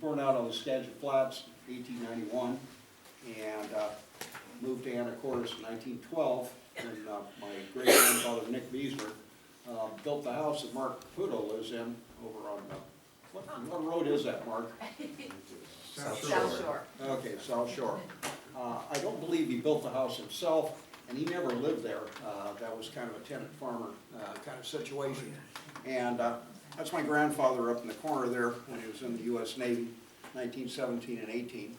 born out on the Skagit Flats, 1891, and moved to Anacortes in 1912. And my great-grandfather, Nick Beesner, built the house that Mark Caputo lives in over on, what road is that, Mark? South Shore. Okay, South Shore. I don't believe he built the house himself, and he never lived there. That was kind of a tenant farmer kind of situation. And that's my grandfather up in the corner there when he was in the U.S. Navy, 1917 and 18,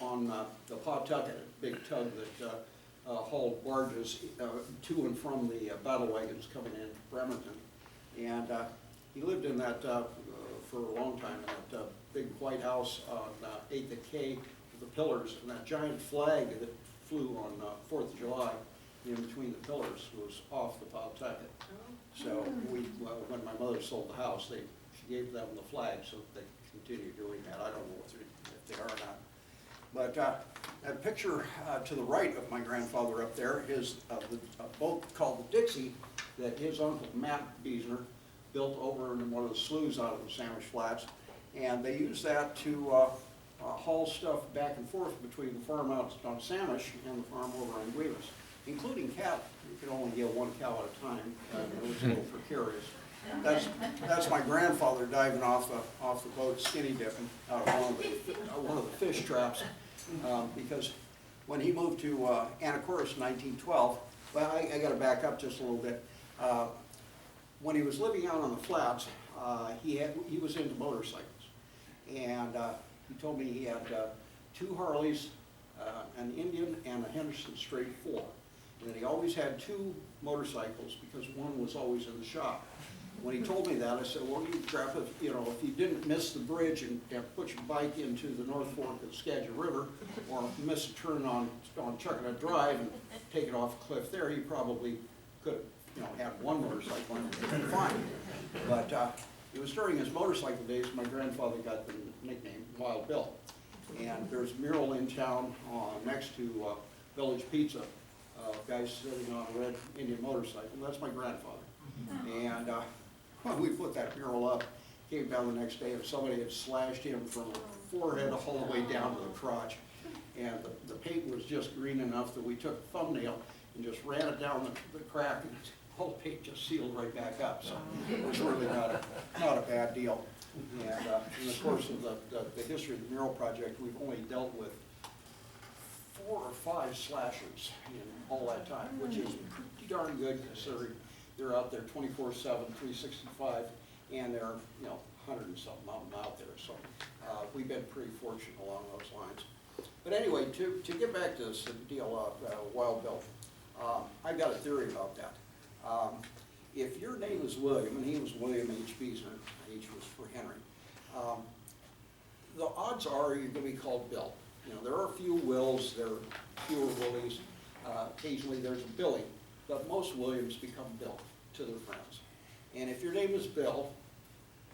on the Pawtucket, a big tug that hauled barges to and from the battle wagons coming in Bremerton. And he lived in that for a long time, in that big white house on 8th and K with the pillars, and that giant flag that flew on 4th of July in between the pillars was off the Pawtucket. So when my mother sold the house, she gave them the flag so that they continue doing that. I don't know if they are or not. But that picture to the right of my grandfather up there is the boat called the Dixie that his uncle Matt Beesner built over in one of the sloughs out of the Samish Flats. And they used that to haul stuff back and forth between the farm out on Samish and the farm over on Guivas, including cattle. You could only get one cow at a time. It was a little precarious. That's my grandfather diving off the boat, skinny dipping out of one of the fish traps, because when he moved to Anacortes in 1912, well, I got to back up just a little bit. When he was living out on the flats, he was into motorcycles, and he told me he had 2 Harleys, an Indian, and a Henderson Straight 4. And he always had 2 motorcycles because one was always in the shop. When he told me that, I said, well, you crap, if you didn't miss the bridge and put your bike into the North Fork of the Skagit River, or miss a turn on Chuckanut Drive and take it off a cliff there, you probably could have had one motorcycle and it would have been fine. But it was during his motorcycle days my grandfather got the nickname Wild Bill. And there's a mural in town next to Village Pizza, guy sitting on a red Indian motorcycle. That's my grandfather. And when we put that mural up, came down the next day and somebody had slashed him from the forehead all the way down to the crotch. And the paint was just green enough that we took a thumbnail and just ran it down the crack, and all the paint just sealed right back up. So it was really not a bad deal. And in the course of the history of the mural project, we've only dealt with 4 or 5 slashers in all that time, which is pretty darn good considering they're out there 24/7, 365, and there are 100 and something of them out there. So we've been pretty fortunate along those lines. But anyway, to get back to this deal of Wild Bill, I've got a theory about that. If your name is William, and he was William H. Beesner, H was for Henry, the odds are you're going to be called Bill. There are a few Wills, there are fewer Willies. Occasionally there's a Billy, but most Williams become Bill to their friends. And if your name is Bill,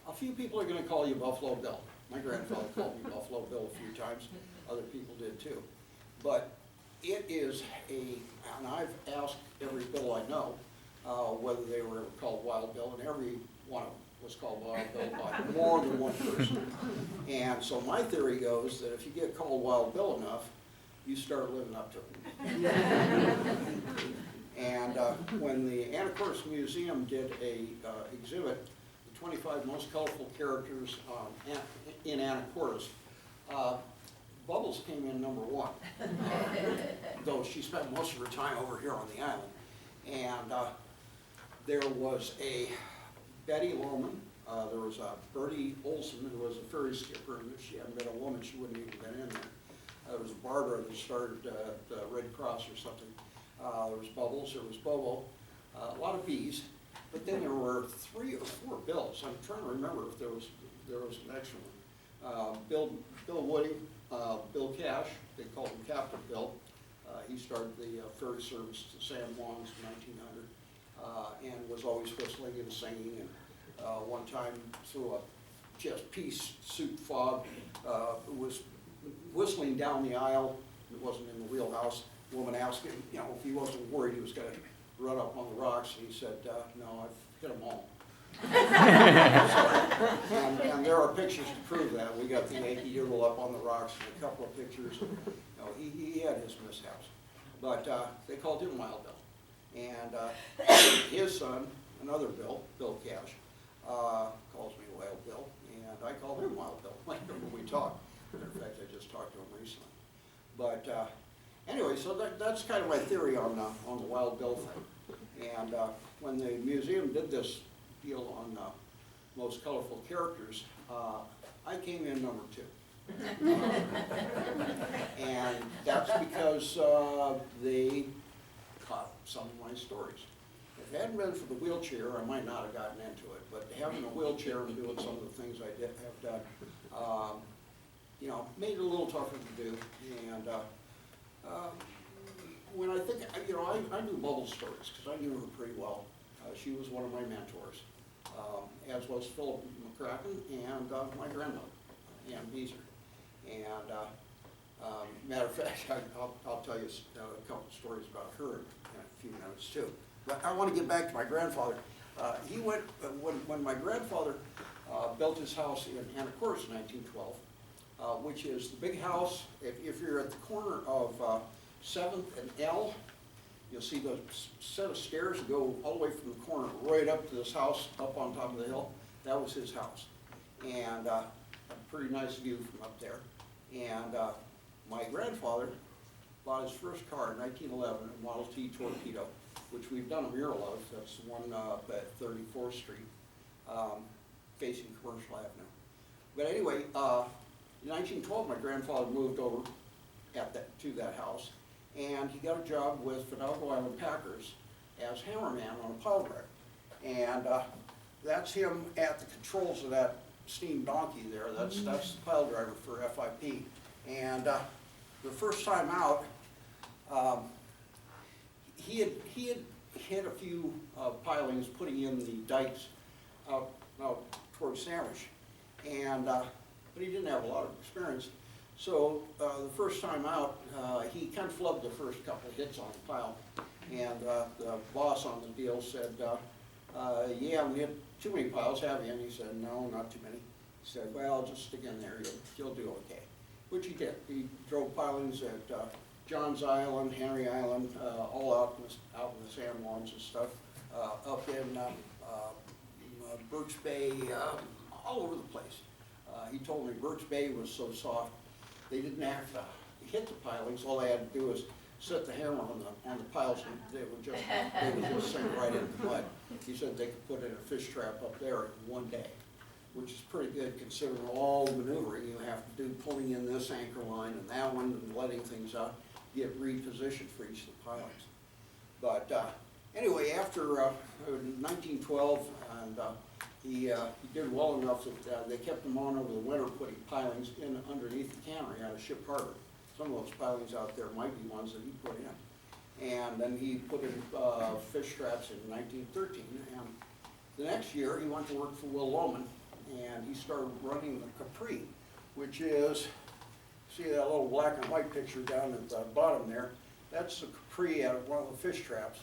a few people are going to call you Buffalo Bill. My grandfather called me Buffalo Bill a few times. Other people did too. But it is and I've asked every Bill I know whether they were ever called Wild Bill, and every one of them was called Wild Bill by more than one person. And so my theory goes that if you get called Wild Bill enough, you start living up to it. And when the Anacortes Museum did a exhibit, the 25 most colorful characters in Anacortes, Bubbles came in #1, though she spent most of her time over here on the island. And there was a Betty Lohman, there was a Bertie Olson, who was a ferry skipper, and if she hadn't been a woman, she wouldn't even been in there. There was Barbara that started the Red Cross or something. There was Bubbles, there was Bobo, a lot of bees, but then there were 3 or 4 Bills. I'm trying to remember if there was an extra one. Bill Woody, Bill Cash, they called him Captain Bill. He started the ferry service to San Juan's in 1900 and was always whistling and singing. And one time through a just pea soup fog, was whistling down the aisle. It wasn't in the wheelhouse. The woman asked him, if he wasn't worried he was going to run up on the rocks. And he said, no, I've hit them all. And there are pictures to prove that. We got the Yankee Doodle up on the rocks and a couple of pictures. You know, he had his mishaps. But they called him Wild Bill. And his son, another Bill, Bill Cash, calls me Wild Bill. And I call him Wild Bill whenever we talk. Matter of fact, I just talked to him recently. But anyway, so that's kind of my theory on the Wild Bill thing. And when the museum did this deal on most colorful characters, I came in number 2. And that's because they caught some of my stories. If it hadn't been for the wheelchair, I might not have gotten into it. But having a wheelchair and doing some of the things I did have done, you know, made it a little tougher to do. And when I think, you know, I knew Bubbles' stories because I knew her pretty well. She was one of my mentors, as was Philip McCracken and my grandmother, Ann Beezer. And matter of fact, I'll tell you a couple of stories about her in a few minutes too. But I want to get back to my grandfather. He went, when my grandfather built his house in Anacortes in 1912, which is the big house. If you're at the corner of 7th and L, you'll see the set of stairs that go all the way from the corner right up to this house up on top of the hill. That was his house. And a pretty nice view from up there. And my grandfather bought his first car in 1911, a Model T Torpedo, which we've done a mural of. That's the one up at 34th Street, facing Commercial Avenue. But anyway, in 1912, my grandfather moved over to that house, and he got a job with Fidalgo Island Packers as hammerman on a pile driver. And that's him at the controls of that steam donkey there. That's the pile driver for FIP. And the first time out, he had hit a few pilings putting in the dikes out towards Sandwich. And but he didn't have a lot of experience. So the first time out, he kind of flubbed the first couple of hits on the pile. And the boss on the deal said, yeah, we hit too many piles, have you? And he said, no, not too many. He said, well, just stick in there, you'll do okay. Which he did. He drove pilings at Johns Island, Henry Island, all out in the San Juans and stuff, up in Birch Bay, all over the place. He told me Birch Bay was so soft, they didn't have to hit the pilings. All they had to do was set the hammer on the piles, and they would just sink right into the mud. He said they could put in a fish trap up there in one day, which is pretty good considering all the maneuvering you have to do, pulling in this anchor line and that one, and letting things out, get repositioned for each of the pilings. But anyway, after 1912, and he did well enough that they kept him on over the winter, putting pilings in underneath the cannery out of Ship Harbor. Some of those pilings out there might be ones that he put in. And then he put in fish traps in 1913. And the next year, he went to work for Will Lohman, and he started running the Capri, which is, see that little black and white picture down at the bottom there? That's the Capri out of one of the fish traps.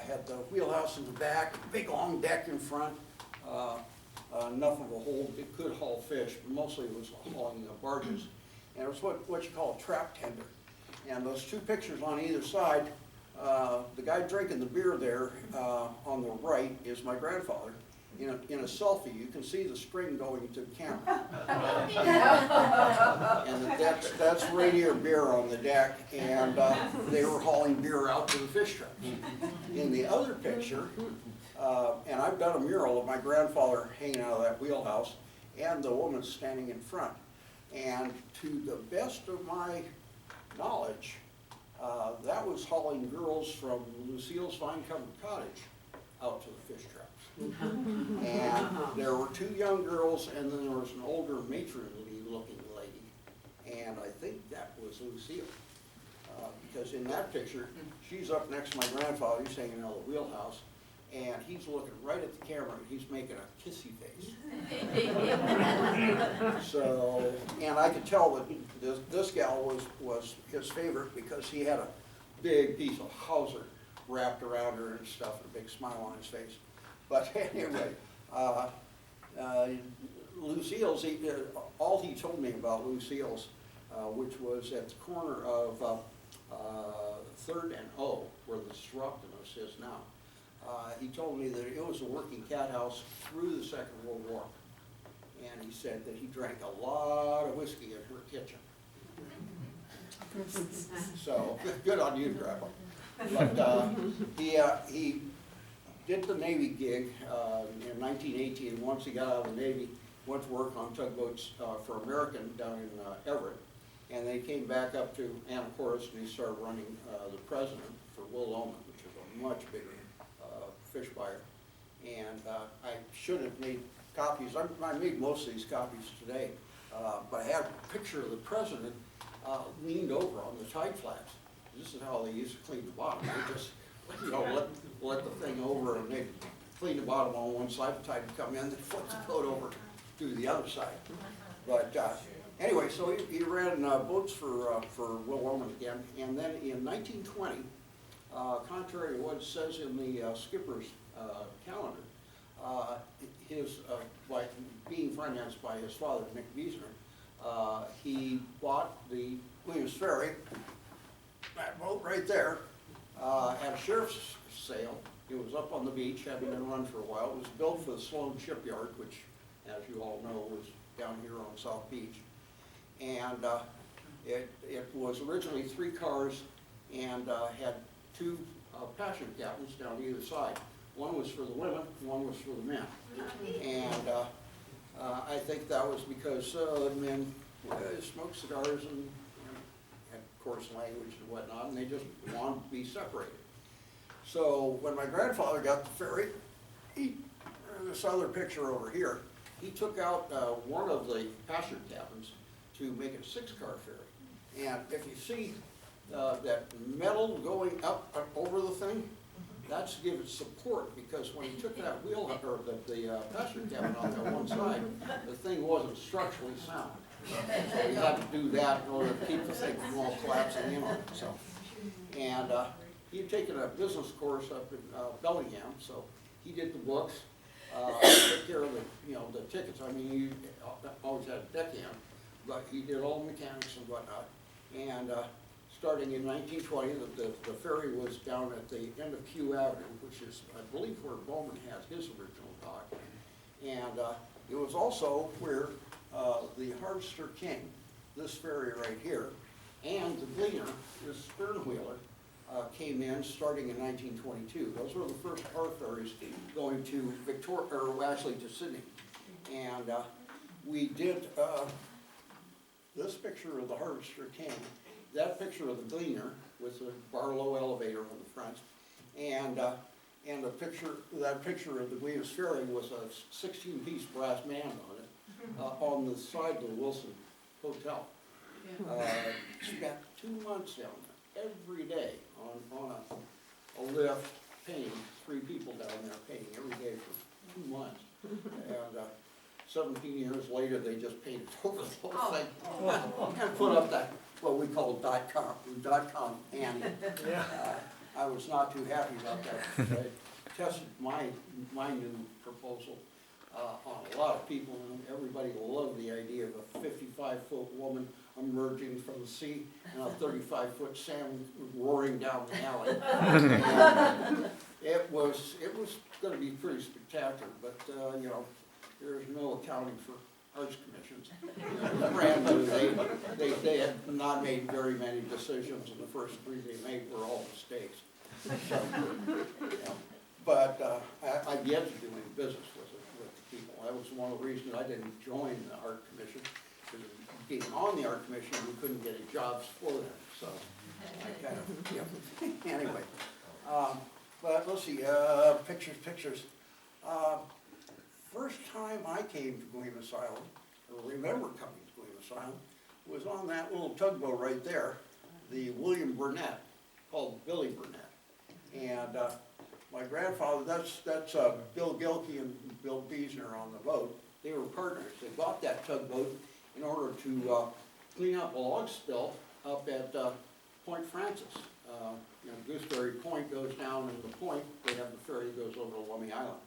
Had the wheelhouse in the back, big long deck in front, enough of a hold, it could haul fish, but mostly it was hauling barges. And it was what you call a trap tender. And those two pictures on either side, the guy drinking the beer there on the right is my grandfather. In a selfie, you can see the string going to the camera. And that's Rainier beer on the deck, and they were hauling beer out to the fish traps. In the other picture, and I've done a mural of my grandfather hanging out of that wheelhouse, and the woman standing in front. And to the best of my knowledge, that was hauling girls from Lucille's Vine Covered Cottage out to the fish traps. And there were two young girls, and then there was an older matronly looking lady. And I think that was Lucille. Because in that picture, she's up next to my grandfather, he's hanging out of the wheelhouse, and he's looking right at the camera, and he's making a kissy face. So, and I could tell that this gal was his favorite because he had a big piece of Hauser wrapped around her and stuff, and a big smile on his face. But anyway, Lucille's, all he told me about Lucille's, which was at the corner of 3rd and O, where the Soroctonus is now. He told me that it was a working cat house through the Second World War. And he said that he drank a lot of whiskey in her kitchen. So, good on you, Grandpa. But he did the Navy gig in 1918. Once he got out of the Navy, went to work on tugboats for American down in Everett. And they came back up to Anacortes, and he started running the President for Will Lohman, which is a much bigger fish buyer. And I should have made copies. I made most of these copies today, but I had a picture of the President leaned over on the tide flaps. This is how they used to clean the bottom. They just, let the thing over, and they clean the bottom on one side, the tide would come in, they flip the boat over to the other side. But anyway, so he ran boats for Will Lohman again, and then in 1920, contrary to what it says in the skipper's calendar, by being financed by his father, Nick Wiesner, he bought the Williams Ferry, that boat right there, at a sheriff's sale. It was up on the beach, having been run for a while. It was built for the Sloan Shipyard, which, as you all know, was down here on South Beach. And it was originally 3 cars and had 2 passenger cabins down either side. One was for the women, one was for the men. And I think that was because the men smoked cigars and had coarse language and whatnot, and they just wanted to be separated. So when my grandfather got the ferry, this other picture over here, he took out one of the passenger cabins to make it a 6-car ferry. And if you see that metal going up over the thing, that's to give it support, because when he took that wheel, or the passenger cabin on that one side, the thing wasn't structurally sound. So you had to do that in order to keep the thing from all collapsing in on itself. And he had taken a business course up in Bellingham, so he did the books, took care of the tickets. I mean, he always had a deckhand, but he did all the mechanics and whatnot. And starting in 1920, the ferry was down at the end of Kew Avenue, which is, I believe, where Bowman had his original dock. And it was also where the Harvester King, this ferry right here, and the Gleaner, this sternwheeler, came in starting in 1922. Those were the first car ferries going to Victoria, or actually to Sydney. And we did this picture of the Harvester King, that picture of the Gleaner with the Barlow elevator on the front, and that picture of the Gleaner's Ferry was a 16-piece brass band on it, on the side of the Wilson Hotel. Spent 2 months down there, every day on a lift, painting, 3 people down there painting every day for 2 months. And 17 years later, they just painted over the whole thing and put up that, what we call .com Annie. I was not too happy about that. I tested my new proposal on a lot of people, and everybody loved the idea of a 55-foot woman emerging from the sea and a 35-foot salmon roaring down the alley. And it was going to be pretty spectacular, but you know, there's no accounting for arts commissions. Brand new, they had not made very many decisions, and the first 3 they made were all mistakes. So, you know, but I've yet to do any business with the people. That was one of the reasons I didn't join the art commission, because being on the art commission, we couldn't get any jobs for them. So I kind of, anyway. But let's see, pictures. First time I came to Guaymas Island, or remember coming to Guaymas Island, was on that little tugboat right there, the William Burnett, called Billy Burnett. And my grandfather, that's Bill Gilkey and Bill Wiesner on the boat. They were partners. They bought that tugboat in order to clean up a log spill up at Point Francis. You know, Gooseberry Point goes down in the point. They have the ferry that goes over to Lummi Island.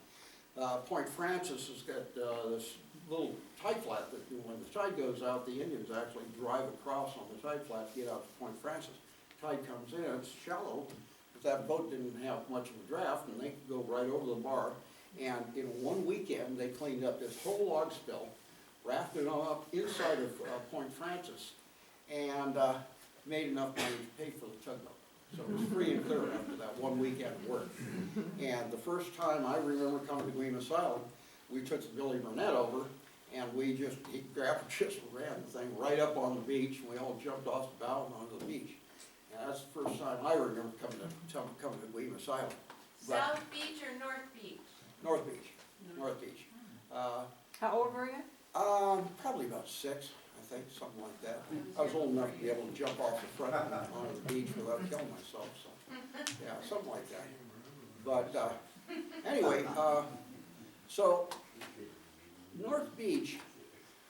Point Francis has got this little tide flat that when the tide goes out, the Indians actually drive across on the tide flat to get out to Point Francis. Tide comes in, it's shallow, but that boat didn't have much of a draft, and they could go right over the bar. And in one weekend, they cleaned up this whole log spill, rafted up inside of Point Francis, and made enough money to pay for the tugboat. So it was free and clear after that one weekend of work. And the first time I remember coming to Guaymas Island, we took the Billy Burnett over, and he grabbed just ran the thing right up on the beach, and we all jumped off the bow and onto the beach. And that's the first time I remember coming to Guaymas Island. But South Beach or North Beach? North Beach, North Beach. How old were you? Probably about 6, I think, something like that. I was old enough to be able to jump off the front onto the beach without killing myself, so, yeah, something like that. But, anyway, so, North Beach,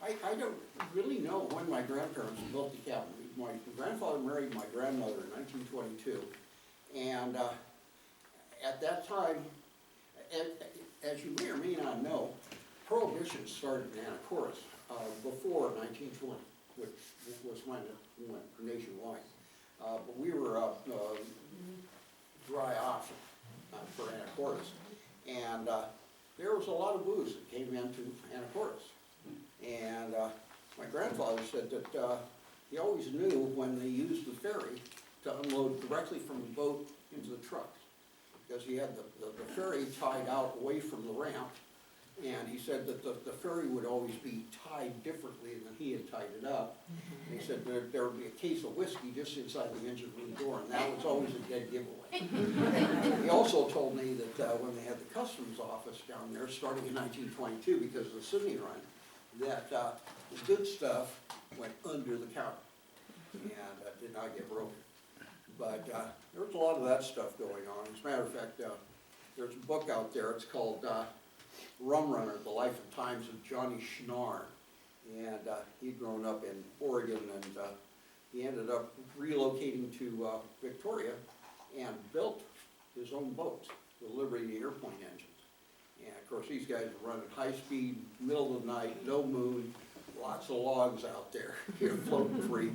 I don't really know when my grandparents built the cabin. My grandfather married my grandmother in 1922, and, at that time, as you may or may not know, Prohibition started in Anacortes before 1920, which was when it went nationwide. But we were a dry option for Anacortes. And there was a lot of booze that came into Anacortes. And my grandfather said that he always knew when they used the ferry to unload directly from the boat into the truck, because he had the ferry tied out away from the ramp, and he said that the ferry would always be tied differently than he had tied it up. And he said there would be a case of whiskey just inside the engine room door, and that was always a dead giveaway. He also told me that when they had the customs office down there, starting in 1922, because of the Sydney run, that the good stuff went under the counter and did not get broken. But there was a lot of that stuff going on. As a matter of fact, there's a book out there, it's called Rum Runner, The Life and Times of Johnny Schnarr. And he'd grown up in Oregon, and he ended up relocating to Victoria and built his own boat, the Liberty airplane engines. And of course, these guys were running high speed, middle of the night, no moon, lots of logs out there, floating free.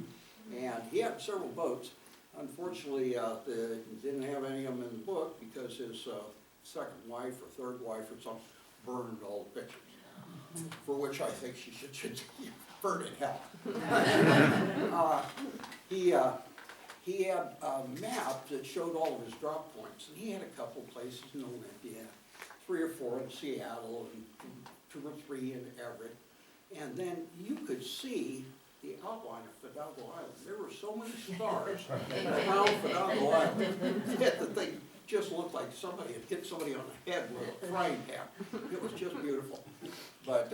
And he had several boats. Unfortunately, didn't have any of them in the book because his second wife or third wife or something burned all the pictures, for which I think she should burn in hell. He had a map that showed all of his drop points, and he had a couple places in Olympia, 3 or 4 in Seattle, and 2 or 3 in Everett, and then you could see the outline of Fidalgo Island. There were so many stars around Fidalgo Island that the thing just looked like somebody had hit somebody on the head with a frying pan. It was just beautiful. But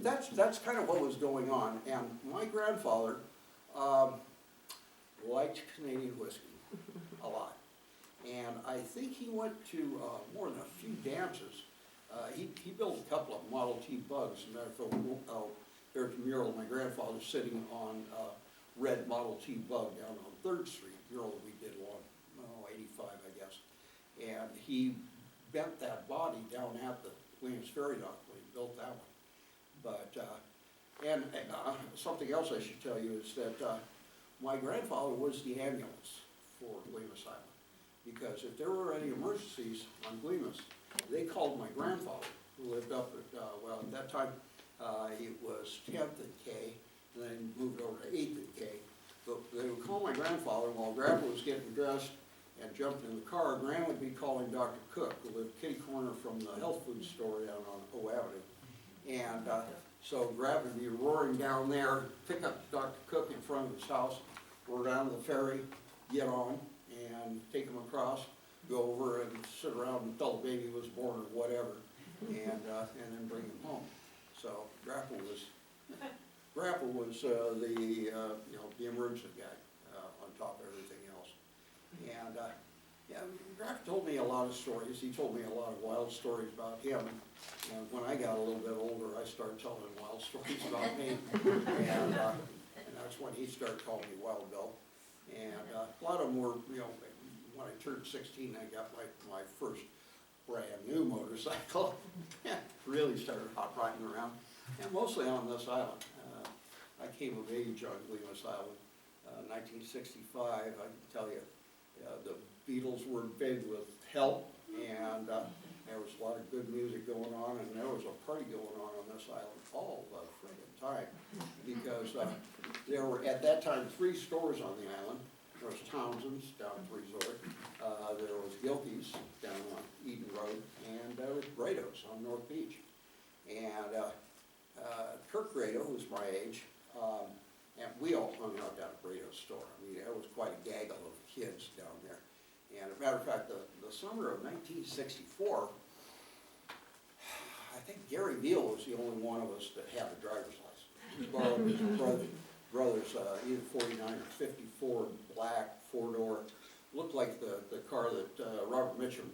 that's kind of what was going on. And my grandfather liked Canadian whiskey a lot. And I think he went to more than a few dances. He built a couple of Model T bugs. As a matter of fact, there's a mural of my grandfather sitting on a red Model T bug down on 3rd Street, mural that we did along 85, I guess. And he bent that body down at the Williams Ferry dock when he built that one. But, and something else I should tell you is that my grandfather was the ambulance for Guaymas Island. Because if there were any emergencies on Guaymas, they called my grandfather, who lived up at, well, at that time, it was 10th and K, and then moved over to 8th and K. But they would call my grandfather while Grandpa was getting dressed and jumped in the car. Gran would be calling Dr. Cook, who lived kitty corner from the health food store down on O Avenue. And so Grandpa would be roaring down there, pick up Dr. Cook in front of his house, roar down to the ferry, get on, and take him across, go over and sit around until the baby was born or whatever, and then bring him home. So Grandpa was the emergency guy on top of everything else. And yeah, Grandpa told me a lot of stories. He told me a lot of wild stories about him. And when I got a little bit older, I started telling him wild stories about me. And that's when he started calling me Wild Bill. And a lot of them were, when I turned 16, I got my first brand new motorcycle. Really started hot rodding around, and mostly on this island. I came of age on Gleemus Island, 1965. I can tell you, the Beatles were big with Help, and there was a lot of good music going on, and there was a party going on this island all the friggin' time. Because there were, at that time, 3 stores on the island. There was Townsend's down at the resort, there was Gilkey's down on Eden Road, and there was Brado's on North Beach. And Kirk Brado was my age, and we all hung out down at Brado's store. I mean, there was quite a gaggle of kids down there. And as a matter of fact, the summer of 1964, I think Gary Veal was the only one of us that had a driver's license. He borrowed his brother's either 49 or 54 black 4-door. Looked like the car that Robert Mitchum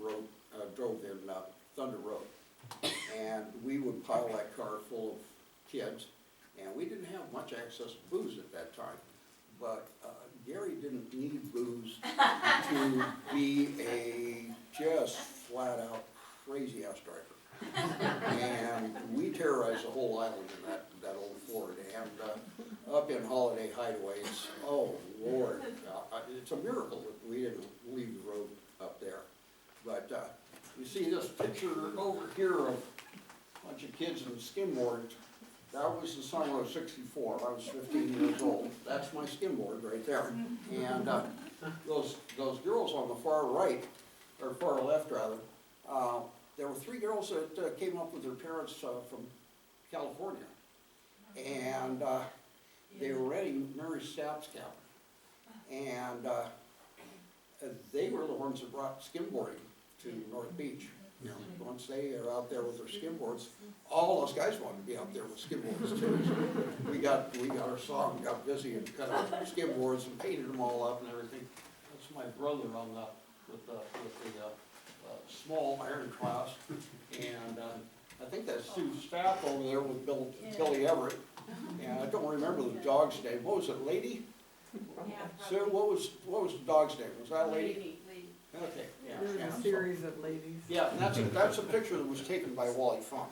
drove in Thunder Road. And we would pile that car full of kids, and we didn't have much access to booze at that time. But Gary didn't need booze to be a just flat out crazy ass driver. And we terrorized the whole island in that old Ford. And up in Holiday Hideaways, oh Lord, it's a miracle that we didn't leave the road up there. But you see this picture over here of a bunch of kids in skimboards. That was the summer of '64. I was 15 years old. That's my skimboard right there. And those girls on the far right, or far left rather, there were 3 girls that came up with their parents from California. And they were renting Mary Stapp's cabin. And they were the ones that brought skimboarding to North Beach. You know, once they are out there with their skimboards, all those guys wanted to be out there with skimboards too. So we got our song, got busy and cut out skimboards and painted them all up and everything. That's my brother on with the small ironclads, and I think that's Sue Stapp over there with Billy Everett. And I don't remember the dog's name. What was it, Lady? Yeah, Sue, what was the dog's name? Was that Lady? Okay, yeah. There's a series of ladies. Yeah, and that's a picture that was taken by Wally Funk.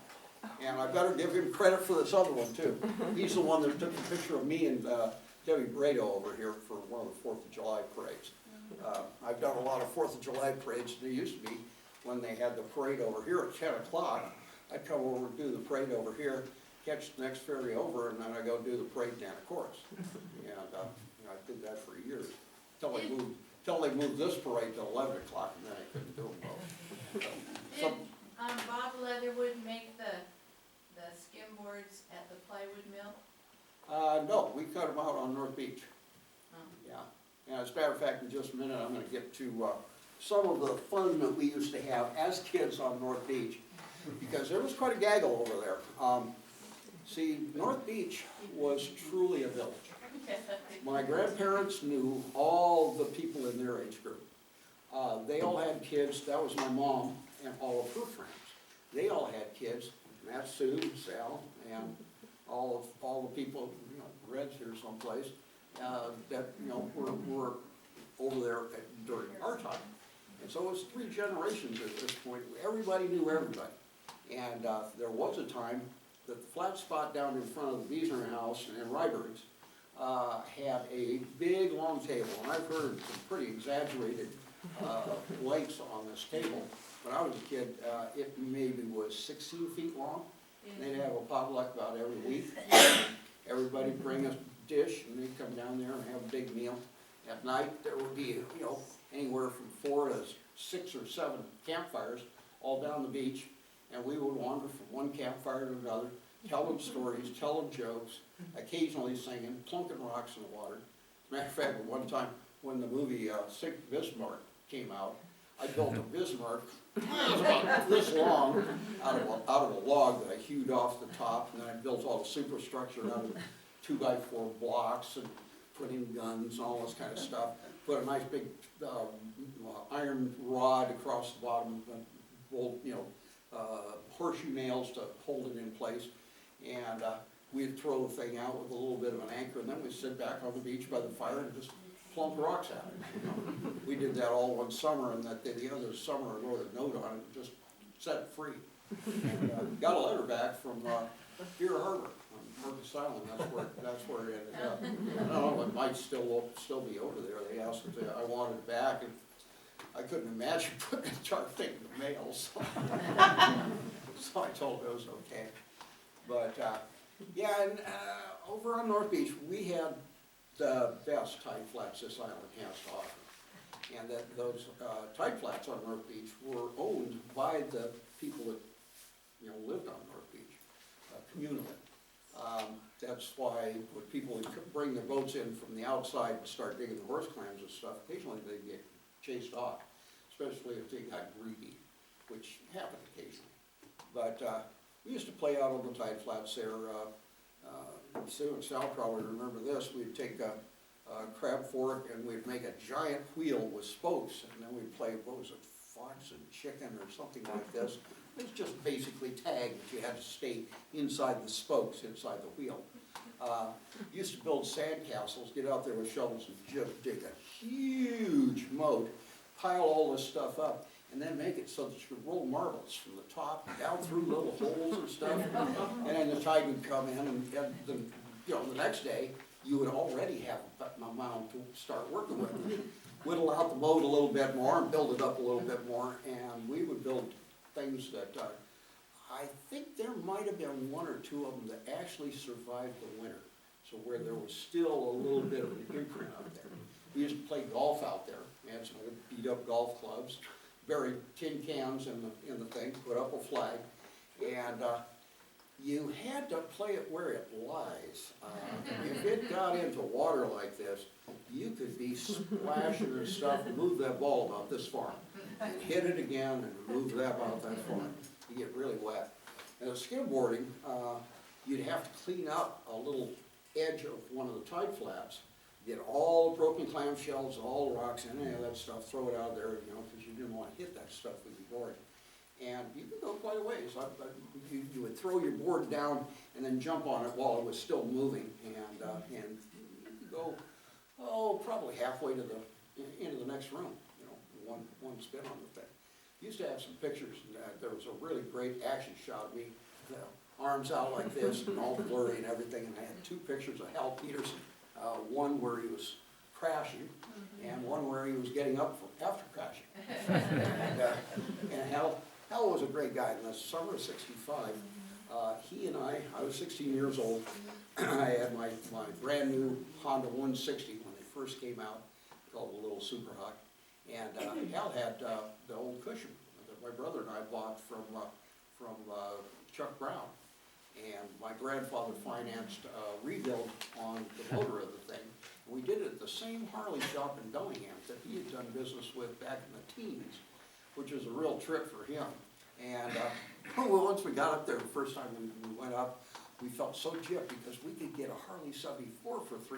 And I better give him credit for this other one too. He's the one that took the picture of me and Debbie Brado over here for one of the 4th of July parades. I've done a lot of 4th of July parades. There used to be, when they had the parade over here at 10 o'clock, I'd come over and do the parade over here, catch the next ferry over, and then I'd go do the parade in Anacortes. And I did that for years, till they moved this parade to 11 o'clock, and then I couldn't do them both. Did Bob Leatherwood make the skimboards at the plywood mill? No, we cut them out on North Beach. Oh. Yeah, and as a matter of fact, in just a minute, I'm gonna get to some of the fun that we used to have as kids on North Beach, because there was quite a gaggle over there. See, North Beach was truly a village. My grandparents knew all the people in their age group. They all had kids. That was my mom and all of her friends. They all had kids, and that's Sue, Sal, and all the people, you know, Red's here someplace, that, you know, were over there during our time. And so it was 3 generations at this point. Everybody knew everybody. And there was a time that the flat spot down in front of the Wiesner House in Ryberg's had a big long table, and I've heard some pretty exaggerated lengths on this table. When I was a kid, it maybe was 16 feet long. They'd have a potluck about every week. Everybody bring a dish, and they'd come down there and have a big meal. At night, there would be, you know, anywhere from 4 to 6 or 7 campfires all down the beach, and we would wander from one campfire to another, tell them stories, tell them jokes, occasionally singing, plunking rocks in the water. As a matter of fact, one time when the movie Sink Bismarck came out, I built a Bismarck about this long out of a log that I hewed off the top, and then I built all the superstructure out of 2x4 blocks and put in guns and all this kind of stuff. Put a nice big iron rod across the bottom, you know, horseshoe nails to hold it in place, and we'd throw the thing out with a little bit of an anchor, and then we'd sit back on the beach by the fire and just plunk rocks at it. You know? We did that all one summer, and the other summer I wrote a note on it and just set it free. And, got a letter back from, Deer Harbor on Marcus Island, that's where it ended up. I don't know, it might still be over there. They asked if I wanted it back, and I couldn't imagine putting an entire thing in the mail, so. So I told him it was okay. But, yeah, and, over on North Beach, we had the best tide flats this island has to offer. And that those, tide flats on North Beach were owned by the people that, you know, lived on North Beach, communally. That's why when people would bring their boats in from the outside and start digging the horse clams and stuff, occasionally they'd get chased off, especially if they got greedy, which happened occasionally. But, we used to play out on the tide flats there. Sue and Sal probably remember this. We'd take a crab fork and we'd make a giant wheel with spokes, and then we'd play, what was it, fox and chicken or something like this. It was just basically tag, but you had to stay inside the spokes, inside the wheel. Used to build sand castles, get out there with shovels and just dig a huge moat, pile all this stuff up, and then make it so that you could roll marbles from the top down through little holes and stuff. And then the tide would come in, and then, you know, the next day, you would already have an amount to start working with. Whittle out the moat a little bit more and build it up a little bit more, and we would build things that, I think there might have been one or two of them that actually survived the winter. So where there was still a little bit of an imprint out there. We used to play golf out there. We had some old beat up golf clubs, buried tin cans in the thing, put up a flag, and you had to play it where it lies. If it got into water like this, you could be splashing and stuff and move that ball about this far, and hit it again and move that about that far. You get really wet. And the skimboarding, you'd have to clean up a little edge of one of the tide flats, get all the broken clamshells, all the rocks, and any of that stuff, throw it out there, you know, because you didn't want to hit that stuff with your board. And you could go quite a ways. You would throw your board down and then jump on it while it was still moving, and you could go, probably halfway to into the next room, you know, one spin on the thing. Used to have some pictures, and there was a really great action shot of me, arms out like this and all blurry and everything, and I had two pictures of Hal Peterson, one where he was crashing, and one where he was getting up after crashing. And Hal was a great guy. In the summer of '65, he and I was 16 years old. I had my brand new Honda 160 when they first came out, called the Little Super Hawk. And Hal had the old cushion that my brother and I bought from Chuck Brown. And my grandfather financed a rebuild on the motor of the thing. And we did it at the same Harley shop in Bellingham that he had done business with back in the teens, which was a real trip for him. And once we got up there, the first time we went up, we felt so gypped because we could get a Harley 74 for $300.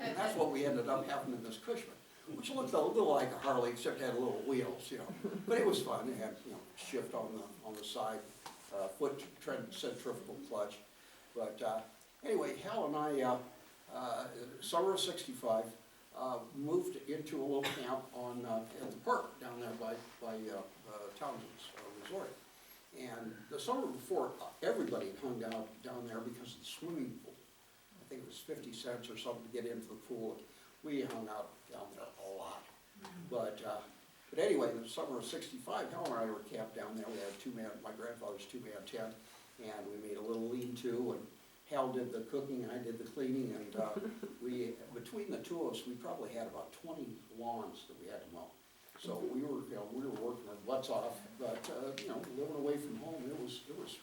And that's what we ended up having in this Cushman, which looked a little like a Harley, except had little wheels, you know. But it was fun. It had, you know, shift on the side, foot centrifugal clutch. But anyway, Hal and I, summer of '65, moved into a little camp on at the park down there by Townsend's Resort. And the summer before, everybody hung out down there because of the swimming pool. I think it was 50 cents or something to get into the pool. We hung out down there a lot. But anyway, in the summer of '65, Hal and I were camped down there. We had my grandfather's two-man tent, and we made a little lean-to, and Hal did the cooking and I did the cleaning, and between the two of us, we probably had about 20 lawns that we had to mow. So we were working our butts off, but you know, living away from home, it was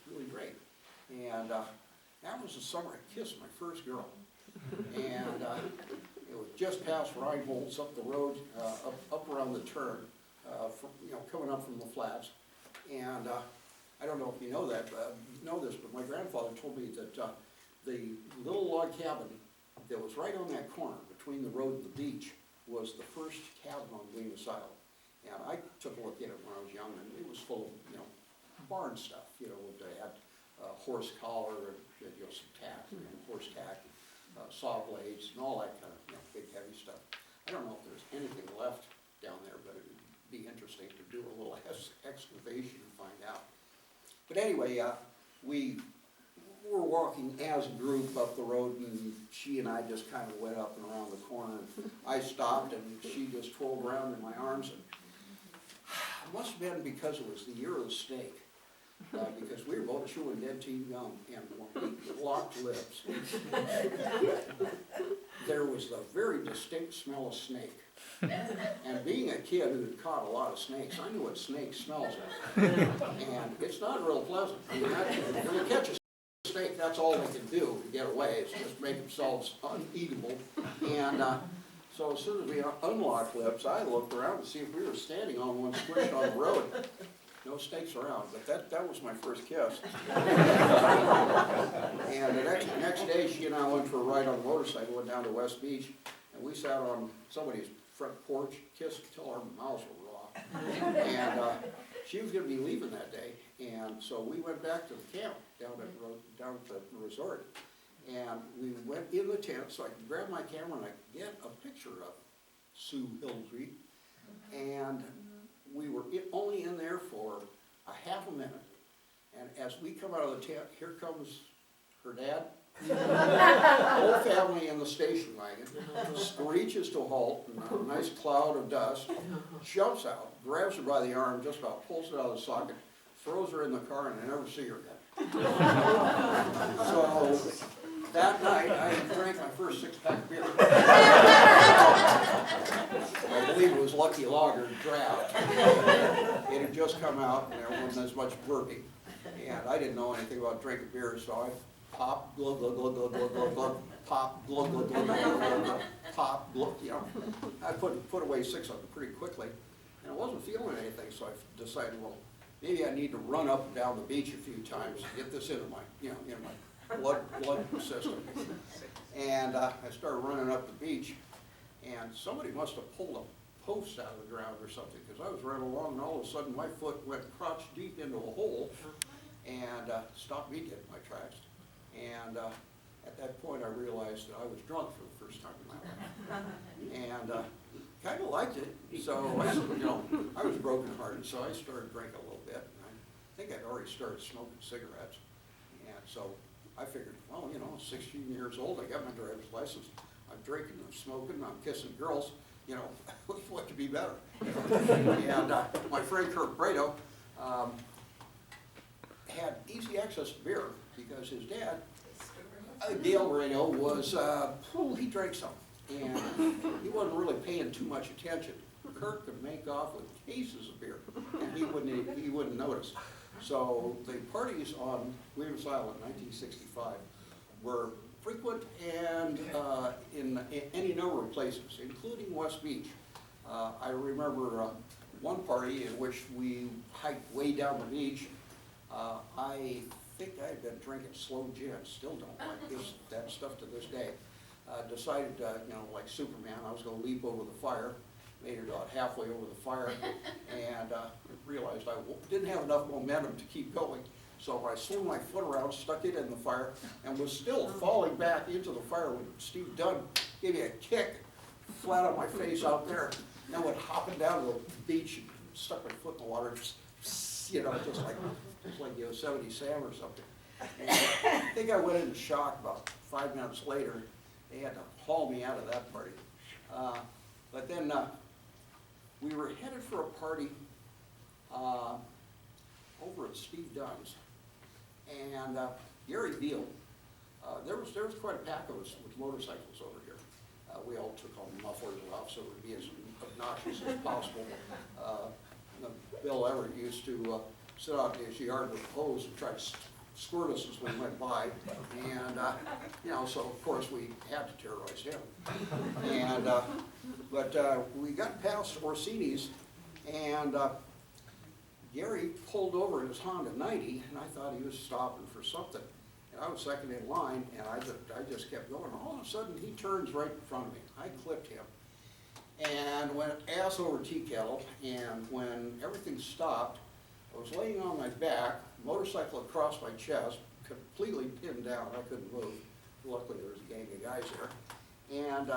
really great. And that was the summer I kissed my first girl, and it was just past Reinhold's up the road, up around the turn, you know, coming up from the flats. And I don't know if you know this, but my grandfather told me that the little log cabin that was right on that corner between the road and the beach was the first cabin on Weemus Island. And I took a look at it when I was young, and it was full of, you know, barn stuff. You know, they had horse collar and, you know, some tack, you know, horse tack, saw blades, and all that kind of, you know, big heavy stuff. I don't know if there's anything left down there, but it would be interesting to do a little excavation and find out. But anyway, we were walking as a group up the road, and she and I just kind of went up and around the corner. I stopped, and she just twirled around in my arms, and it must have been because it was the year of the snake. Because we were both chewing dead teen gum, and when we locked lips, there was the very distinct smell of snake. And being a kid who had caught a lot of snakes, I knew what snake smells like. And it's not real pleasant. I mean, when you catch a snake, that's all they can do to get away, is just make themselves uneatable. And so as soon as we unlocked lips, I looked around to see if we were standing on one squished on the road. No snakes around, but that was my first kiss. And the next day, she and I went for a ride on a motorcycle, went down to West Beach, and we sat on somebody's front porch, kissed until our mouths were raw. And she was going to be leaving that day, and so we went back to the camp down at the resort. And we went in the tent so I could grab my camera and I could get a picture of Sue Hildry. And we were only in there for a half a minute, and as we come out of the tent, here comes her dad, whole family in the station wagon, screeches to a halt, and a nice cloud of dust, jumps out, grabs her by the arm, just about pulls it out of the socket, throws her in the car, and I never see her again. So that night, I drank my first 6-pack of beer. I believe it was Lucky Lager draft. It had just come out, and there wasn't as much burping. And I didn't know anything about drinking beer, so I popped, glug, glug, glug, glug, glug, glug, glug, pop, glug, glug, glug, glug, glug, glug, pop, glug, you know. I put away 6 of them pretty quickly, and I wasn't feeling anything, so I decided, well, maybe I need to run up and down the beach a few times to get this into my, in my blood system. And I started running up the beach, and somebody must have pulled a post out of the ground or something, because I was running along, and all of a sudden my foot went crotch deep into a hole and stopped me dead in my tracks. And at that point I realized that I was drunk for the first time in my life. And kind of liked it, so I was brokenhearted, so I started drinking a little bit. And I think I'd already started smoking cigarettes, and so I figured, well, 16 years old, I got my driver's license, I'm drinking, I'm smoking, I'm kissing girls, what could be better? And my friend Kirk Brado had easy access to beer because his dad, Dale Brado, was, he drank some, and he wasn't really paying too much attention. Kirk could make off with cases of beer, and he wouldn't notice. So the parties on Williams Island in 1965 were frequent and in any number of places, including West Beach. I remember one party in which we hiked way down the beach. I think I had been drinking slow gin, still don't like that stuff to this day. Decided, like Superman, I was going to leap over the fire. Made it about halfway over the fire, and realized I didn't have enough momentum to keep going. So I swung my foot around, stuck it in the fire, and was still falling back into the fire when Steve Dunn gave me a kick flat on my face out there. And I went hopping down to the beach and stuck my foot in the water, just like Yosemite Sam or something. And I think I went into shock about 5 minutes later. They had to haul me out of that party. But then we were headed for a party over at Steve Dunn's, and Gary Beal. There was quite a pack of us with motorcycles over here. We all took all the mufflers off so it would be as obnoxious as possible. Bill Everett used to sit out in his yard with a hose and try to squirt us as we went by, and so of course we had to terrorize him. And but we got past Orsini's, and Gary pulled over in his Honda 90, and I thought he was stopping for something. And I was second in line, and I just kept going. All of a sudden, he turns right in front of me. I clipped him, and went ass over tea kettle. And when everything stopped, I was laying on my back, motorcycle across my chest, completely pinned down. I couldn't move. Luckily, there was a gang of guys there. And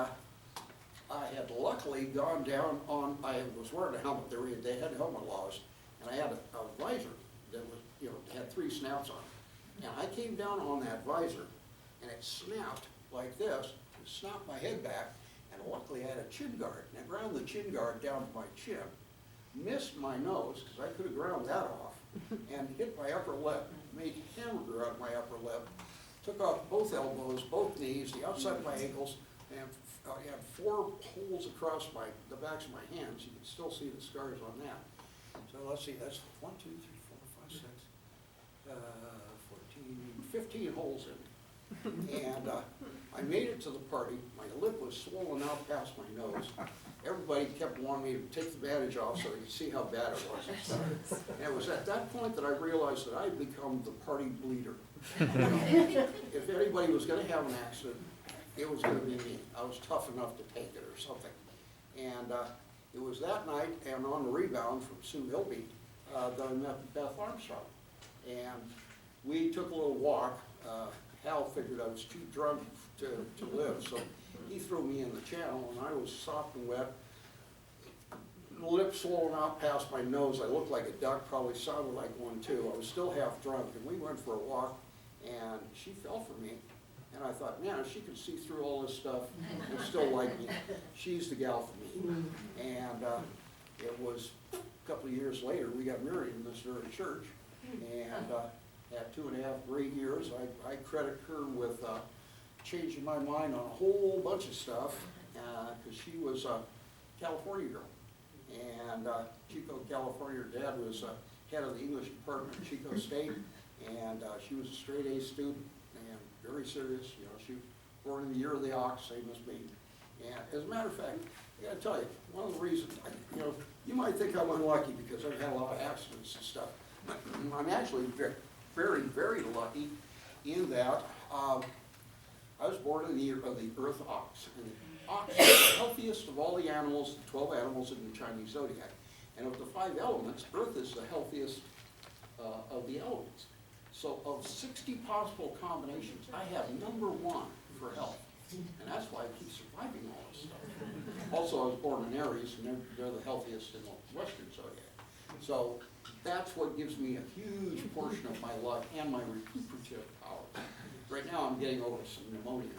I had luckily gone down on, I was wearing a helmet, they had helmet laws, and I had a visor that was, you know, had 3 snaps on it. And I came down on that visor, and it snapped like this, it snapped my head back, and luckily I had a chin guard, and I ground the chin guard down to my chin, missed my nose, because I could have ground that off, and hit my upper lip, made hamburger out of my upper lip, took off both elbows, both knees, the outside of my ankles, and I had 4 holes across the backs of my hands. You can still see the scars on that. So let's see, that's 1, 2, 3, 4, 5, 6, 14, 15 holes in it. And I made it to the party. My lip was swollen out past my nose. Everybody kept wanting me to take the bandage off so they could see how bad it was. And it was at that point that I realized that I'd become the party bleeder. You know, if anybody was going to have an accident, it was going to be me. I was tough enough to take it or something. And it was that night, and on the rebound from Sue Hilby, that I met Beth Armstrong. And we took a little walk. Hal figured I was too drunk to live, so he threw me in the channel, and I was soft and wet. Lip swollen out past my nose. I looked like a duck, probably sounded like one too. I was still half drunk, and we went for a walk, and she fell for me. And I thought, man, if she could see through all this stuff and still like me, she's the gal for me. And it was a couple of years later, we got married in this very church. And at 2.5 great years, I credit her with changing my mind on a whole bunch of stuff, because she was a California girl. And Chico, California, her dad was head of the English department at Chico State, and she was a straight A student. Very serious, you know, she was born in the year of the ox, same as me. And as a matter of fact, I gotta tell you, one of the reasons, you know, you might think I'm unlucky because I've had a lot of accidents and stuff. I'm actually very, very lucky in that I was born in the year of the Earth ox. And the ox is the healthiest of all the animals, the 12 animals in the Chinese zodiac. And of the 5 elements, Earth is the healthiest of the elements. So of 60 possible combinations, I have #1 for health. And that's why I keep surviving all this stuff. Also, I was born in Aries, and they're the healthiest in the Western zodiac. So that's what gives me a huge portion of my luck and my recuperative powers. Right now, I'm getting over some pneumonia.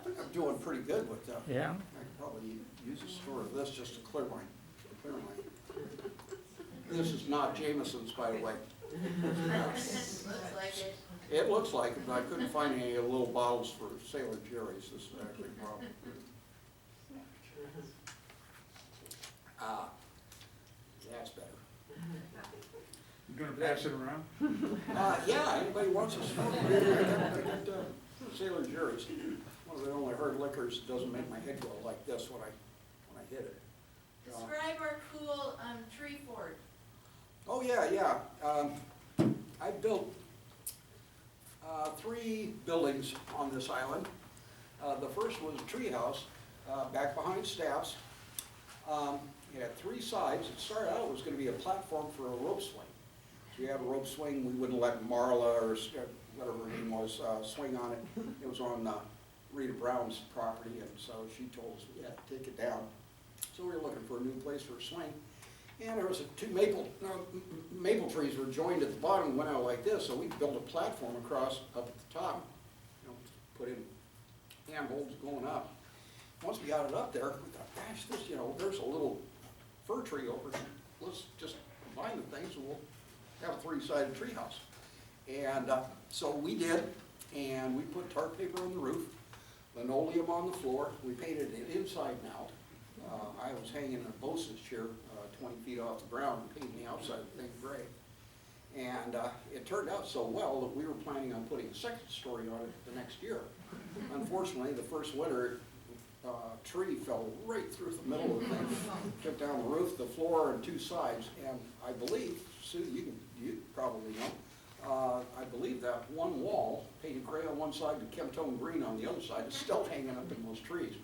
I'm doing pretty good with that. Yeah. I could probably use a store of this just to clear my. This is not Jameson's, by the way. Looks like it. It looks like it, but I couldn't find any little bottles for Sailor Jerry's. This is actually a problem. That's better. You gonna pass it around? Yeah, anybody wants a smoke? I got Sailor Jerry's. One of the only hard liquors that doesn't make my head go like this when I hit it. Describe our cool tree fort. Oh, yeah. I built 3 buildings on this island. The first was a tree house back behind Staff's. It had 3 sides. It started out, it was going to be a platform for a rope swing. So you have a rope swing, we wouldn't let Marla or whatever her name was swing on it. It was on Rita Brown's property, and so she told us we had to take it down. So we were looking for a new place for a swing. And there was 2 maple trees were joined at the bottom and went out like this, so we built a platform across up at the top. You know, put in handholds going up. Once we got it up there, we thought, gosh, this, you know, there's a little fir tree over here. Let's just combine the things and we'll have a 3-sided tree house. And so we did, and we put tar paper on the roof, linoleum on the floor. We painted it inside and out. I was hanging in a bosun's chair 20 feet off the ground and painting the outside of the thing gray. And it turned out so well that we were planning on putting a 2nd story on it the next year. Unfortunately, the first winter, tree fell right through the middle of the thing, took down the roof, the floor, and 2 sides. And I believe, Sue, you probably know, I believe that one wall, painted gray on one side and Chemtone green on the other side, is still hanging up in those trees.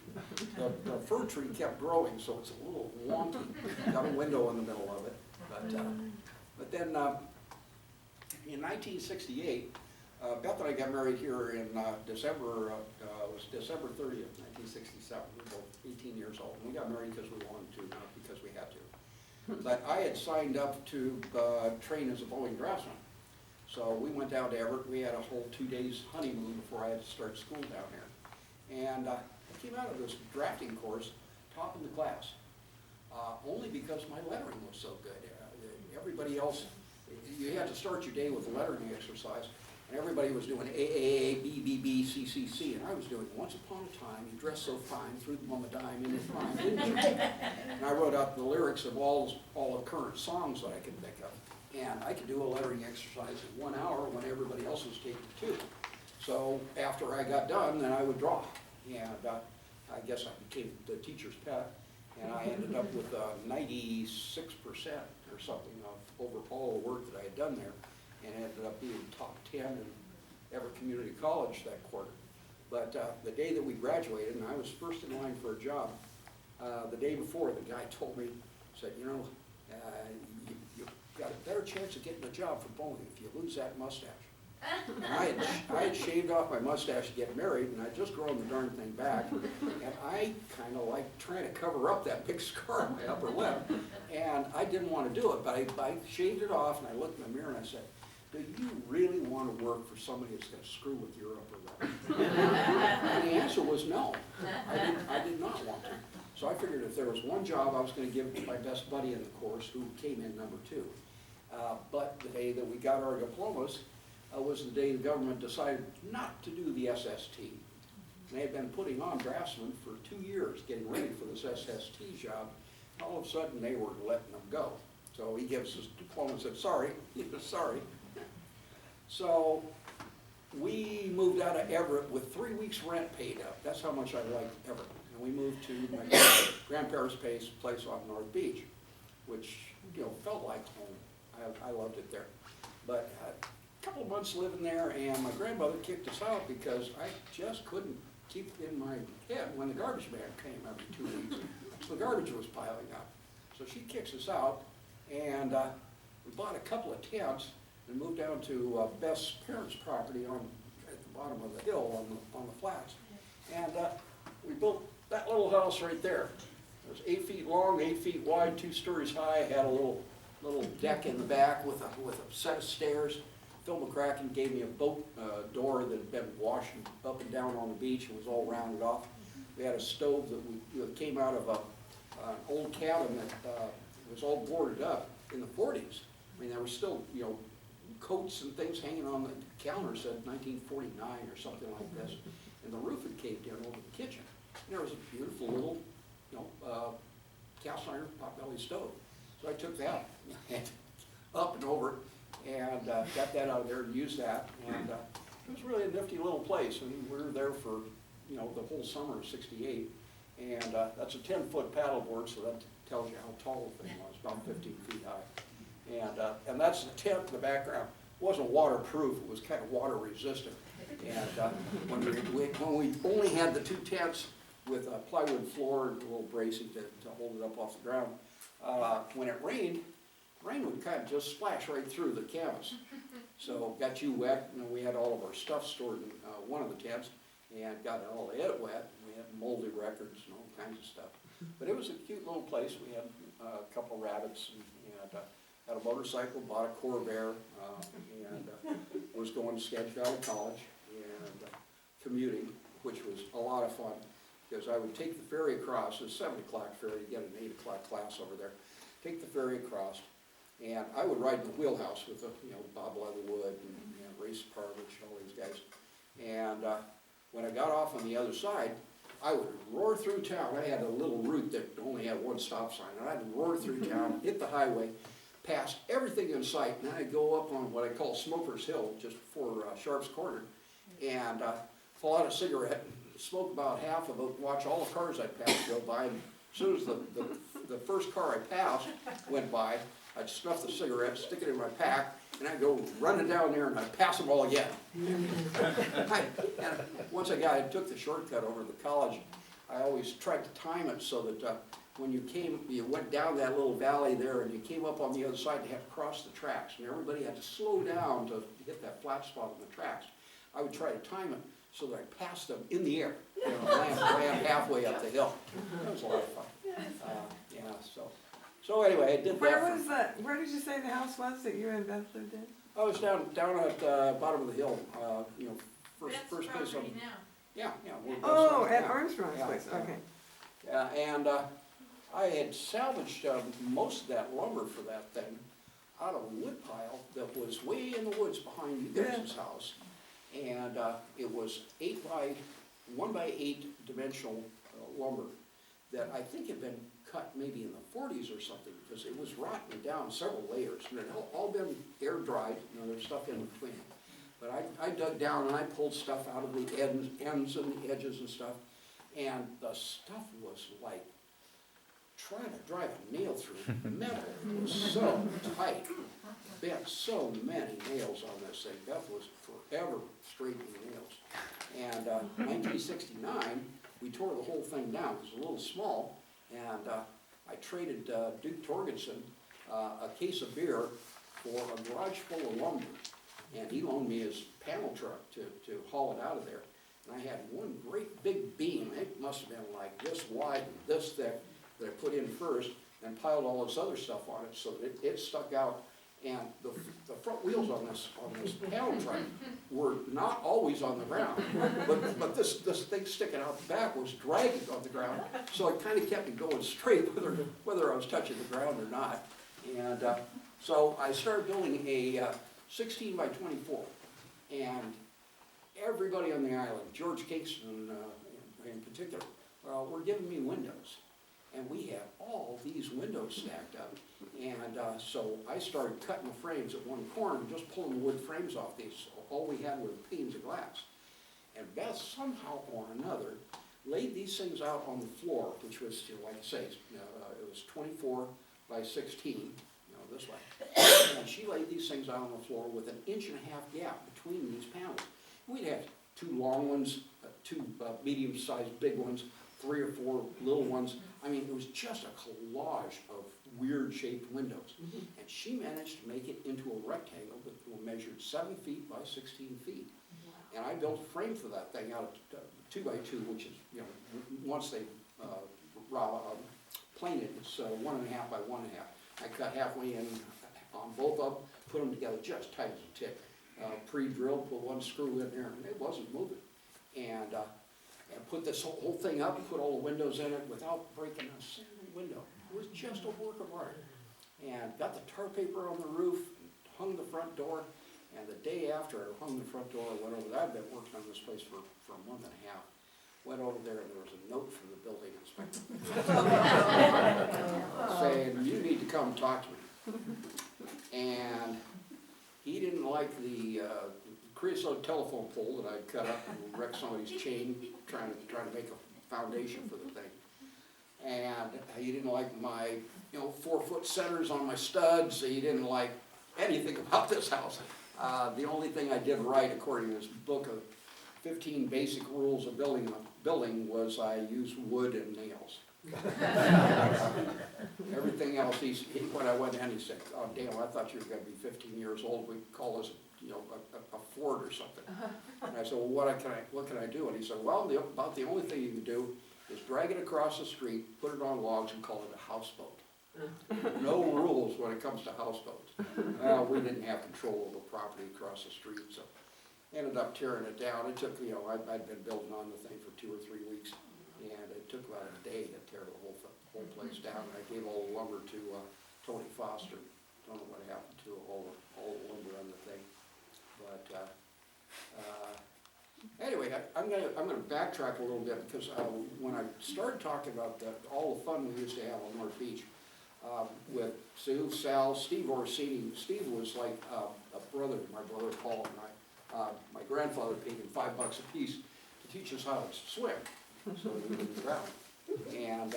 The fir tree kept growing, so it's a little wonky. Got a window in the middle of it. But then in 1968, Beth and I got married here in December, it was December 30th, 1967. We were both 18 years old. And we got married because we wanted to, not because we had to. But I had signed up to train as a bowling draftsman. So we went down to Everett. We had a whole 2 days honeymoon before I had to start school down there. And I came out of this drafting course top in the class, only because my lettering was so good. Everybody else, you had to start your day with a lettering exercise, and everybody was doing AAA, BBB, CCC, and I was doing Once Upon a Time, You Dressed So Fine, Threw the Mom a Dime in His Prime, Didn't You? And I wrote out the lyrics of all the current songs that I could think of. And I could do a lettering exercise in 1 hour when everybody else was taking 2. So after I got done, then I would draw. And I guess I became the teacher's pet. And I ended up with 96% or something of over all the work that I had done there. And ended up being top 10 in Everett Community College that quarter. But the day that we graduated, and I was first in line for a job, the day before, the guy told me, said, you know, you've got a better chance of getting a job for bowling if you lose that mustache. And I had shaved off my mustache to get married, and I'd just grown the darn thing back. And I kind of like trying to cover up that big scar on my upper lip. And I didn't want to do it, but I shaved it off, and I looked in the mirror and I said, do you really want to work for somebody that's going to screw with your upper lip? And the answer was no. I did not want to. So I figured if there was one job I was going to give to my best buddy in the course, who came in number 2. But the day that we got our diplomas was the day the government decided not to do the SST. And they had been putting on draftsmen for 2 years, getting ready for this SST job. All of a sudden, they were letting them go. So he gives his diploma and said, sorry, sorry. So we moved out of Everett with 3 weeks rent paid up. That's how much I liked Everett. And we moved to my grandparents' place on North Beach, which, you know, felt like home. I loved it there. But a couple of months living there, and my grandmother kicked us out because I just couldn't keep it in my head when the garbage man came every 2 weeks. So the garbage was piling up. So she kicks us out, and we bought a couple of tents and moved down to Beth's parents' property at the bottom of the hill on the flats. And we built that little house right there. It was 8 feet long, 8 feet wide, 2 stories high. It had a little deck in the back with a set of stairs. Phil McCracken gave me a boat door that had been washing up and down on the beach and was all rounded off. We had a stove that came out of an old cabin that was all boarded up in the 40s. I mean, there were still, you know, coats and things hanging on the counters at 1949 or something like this. And the roof had caved in over the kitchen. And there was a beautiful little, you know, cast iron potbelly stove. So I took that up and over and got that out of there and used that. And it was really a nifty little place. And we were there for, you know, the whole summer of '68. And that's a 10-foot paddleboard, so that tells you how tall the thing was, about 15 feet high. And that's the tent in the background. It wasn't waterproof, it was kind of water resistant. And when we only had the 2 tents with a plywood floor and a little bracing to hold it up off the ground, when it rained, rain would kind of just splash right through the canvas. So got you wet, and we had all of our stuff stored in one of the tents, and got all of it wet. We had moldy records and all kinds of stuff. But it was a cute little place. We had a couple of rabbits, and had a motorcycle, bought a Corvair, and was going to Skagit Valley College and commuting, which was a lot of fun, because I would take the ferry across. It was a 7 o'clock ferry, you get an 8 o'clock class over there. Take the ferry across, and I would ride in the wheelhouse with, you know, Bob Leatherwood and Race Parvich, all these guys. And when I got off on the other side, I would roar through town. I had a little route that only had 1 stop sign, and I'd roar through town, hit the highway, past everything in sight, and I'd go up on what I call Smoker's Hill, just before Sharp's Corner, and pull out a cigarette, smoke about half of it, watch all the cars I passed go by, and as soon as the first car I passed went by, I'd snuff the cigarette, stick it in my pack, and I'd go running down there and I'd pass them all again. Once I took the shortcut over to the college, I always tried to time it so that when you went down that little valley there and you came up on the other side, you had to cross the tracks, and everybody had to slow down to hit that flat spot on the tracks. I would try to time it so that I passed them in the air, land halfway up the hill. That was a lot of fun. Yeah, so anyway, I did Where that. was that, where did you say the house was that you and Beth lived in? I was down at the bottom of the hill, first That's place on. property now. Yeah. Oh, at yeah. Armstrong's Yeah, place, yeah. okay. Yeah, and I had salvaged most of that lumber for that thing out of a wood pile that was way in the woods behind you guys' house. And it was 1 by 8 dimensional lumber that I think had been cut maybe in the 40s or something, because it was rotting down several layers. And it had all been air dried, there's stuff in between. But I dug down and I pulled stuff out of the ends and the edges and stuff. And the stuff was like trying to drive a nail through metal. It was so tight. Bent so many nails on this thing. Beth was forever straightening nails. And 1969, we tore the whole thing down. It was a little small. And I traded Duke Torgensen a case of beer for a garage full of lumber. And he loaned me his panel truck to haul it out of there. And I had one great big beam, it must have been like this wide and this thick, that I put in first and piled all this other stuff on it so that it stuck out. And the front wheels on this panel truck were not always on the ground, but this thing sticking out the back was dragging on the ground, so it kind of kept me going straight whether I was touching the ground or not. And so I started building a 16 by 24, and everybody on the island, George Kingston in particular, were giving me windows. And we had all these windows stacked up. And so I started cutting the frames at one corner and just pulling the wood frames off these. All we had were the panes of glass. And Beth somehow or another laid these things out on the floor, which was, like I say, it was 24 by 16, this way. And she laid these things out on the floor with an 1.5 inch gap between these panels. We'd have 2 long ones, 2 medium-sized big ones, 3 or 4 little ones. I mean, it was just a collage of weird-shaped windows. And she managed to make it into a rectangle that measured 7 feet by 16 feet. And I built a frame for that thing out of 2 by 2, which is, once they plane it, it's 1.5 by 1.5. I cut halfway in on both up, put them together just tight as a tick. Pre-drilled, put one screw in there, and it wasn't moving. And put this whole thing up, put all the windows in it without breaking a single window. It was just a work of art. And got the tar paper on the roof, hung the front door, and the day after I hung the front door, I went over there. I'd been working on this place for a month and a half. Went over there and there was a note from the building inspector saying, you need to come talk to me. And he didn't like the creosote telephone pole that I'd cut up and wrecked somebody's chain trying to make a foundation for the thing. And he didn't like my 4-foot centers on my studs. He didn't like anything about this house. The only thing I did right, according to this book of 15 basic rules of building, was I used wood and nails. Everything else, when I went in, he said, oh damn, I thought you were going to be 15 years old. We'd call this a Ford or something. And I said, well, what can I do? And he said, well, about the only thing you can do is drag it across the street, put it on logs, and call it a houseboat. No rules when it comes to houseboats. We didn't have control of the property across the street, so ended up tearing it down. It took, I'd been building on the thing for 2 or 3 weeks, and it took about a day to tear the whole place down. I gave all the lumber to Tony Foster. Don't know what happened to all the lumber on the thing, but anyway, I'm gonna backtrack a little bit, because when I started talking about all the fun we used to have on North Beach with Sue, Sal, Steve Orsini. Steve was like a brother, my brother Paul and I. My grandfather paid him $5 a piece to teach us how to swim, so we wouldn't drown. And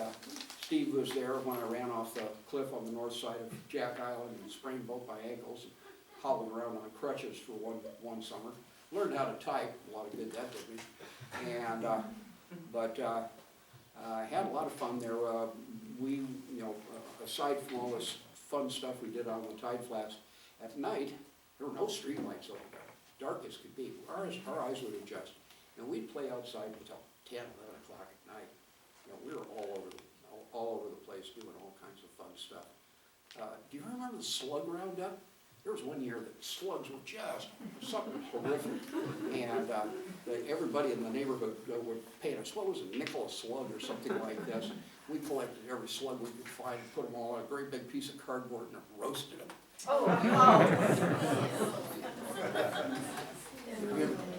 Steve was there when I ran off the cliff on the north side of Jack Island and sprained both my ankles and hobbled around on crutches for one summer. Learned how to type, a lot of good that did me. And Had a lot of fun there. We, you know, aside from all this fun stuff we did on the tide flats, at night, there were no streetlights over there, dark as could be. Our eyes would adjust. And we'd play outside until 10, 11 o'clock at night. You know, we were all over the place doing all kinds of fun stuff. Do you remember the slug roundup? There was one year that slugs were just something horrific. And everybody in the neighborhood would pay us, what was it, nickel a slug or something like this. We collected every slug we could find and put them all on a great big piece of cardboard and roasted them.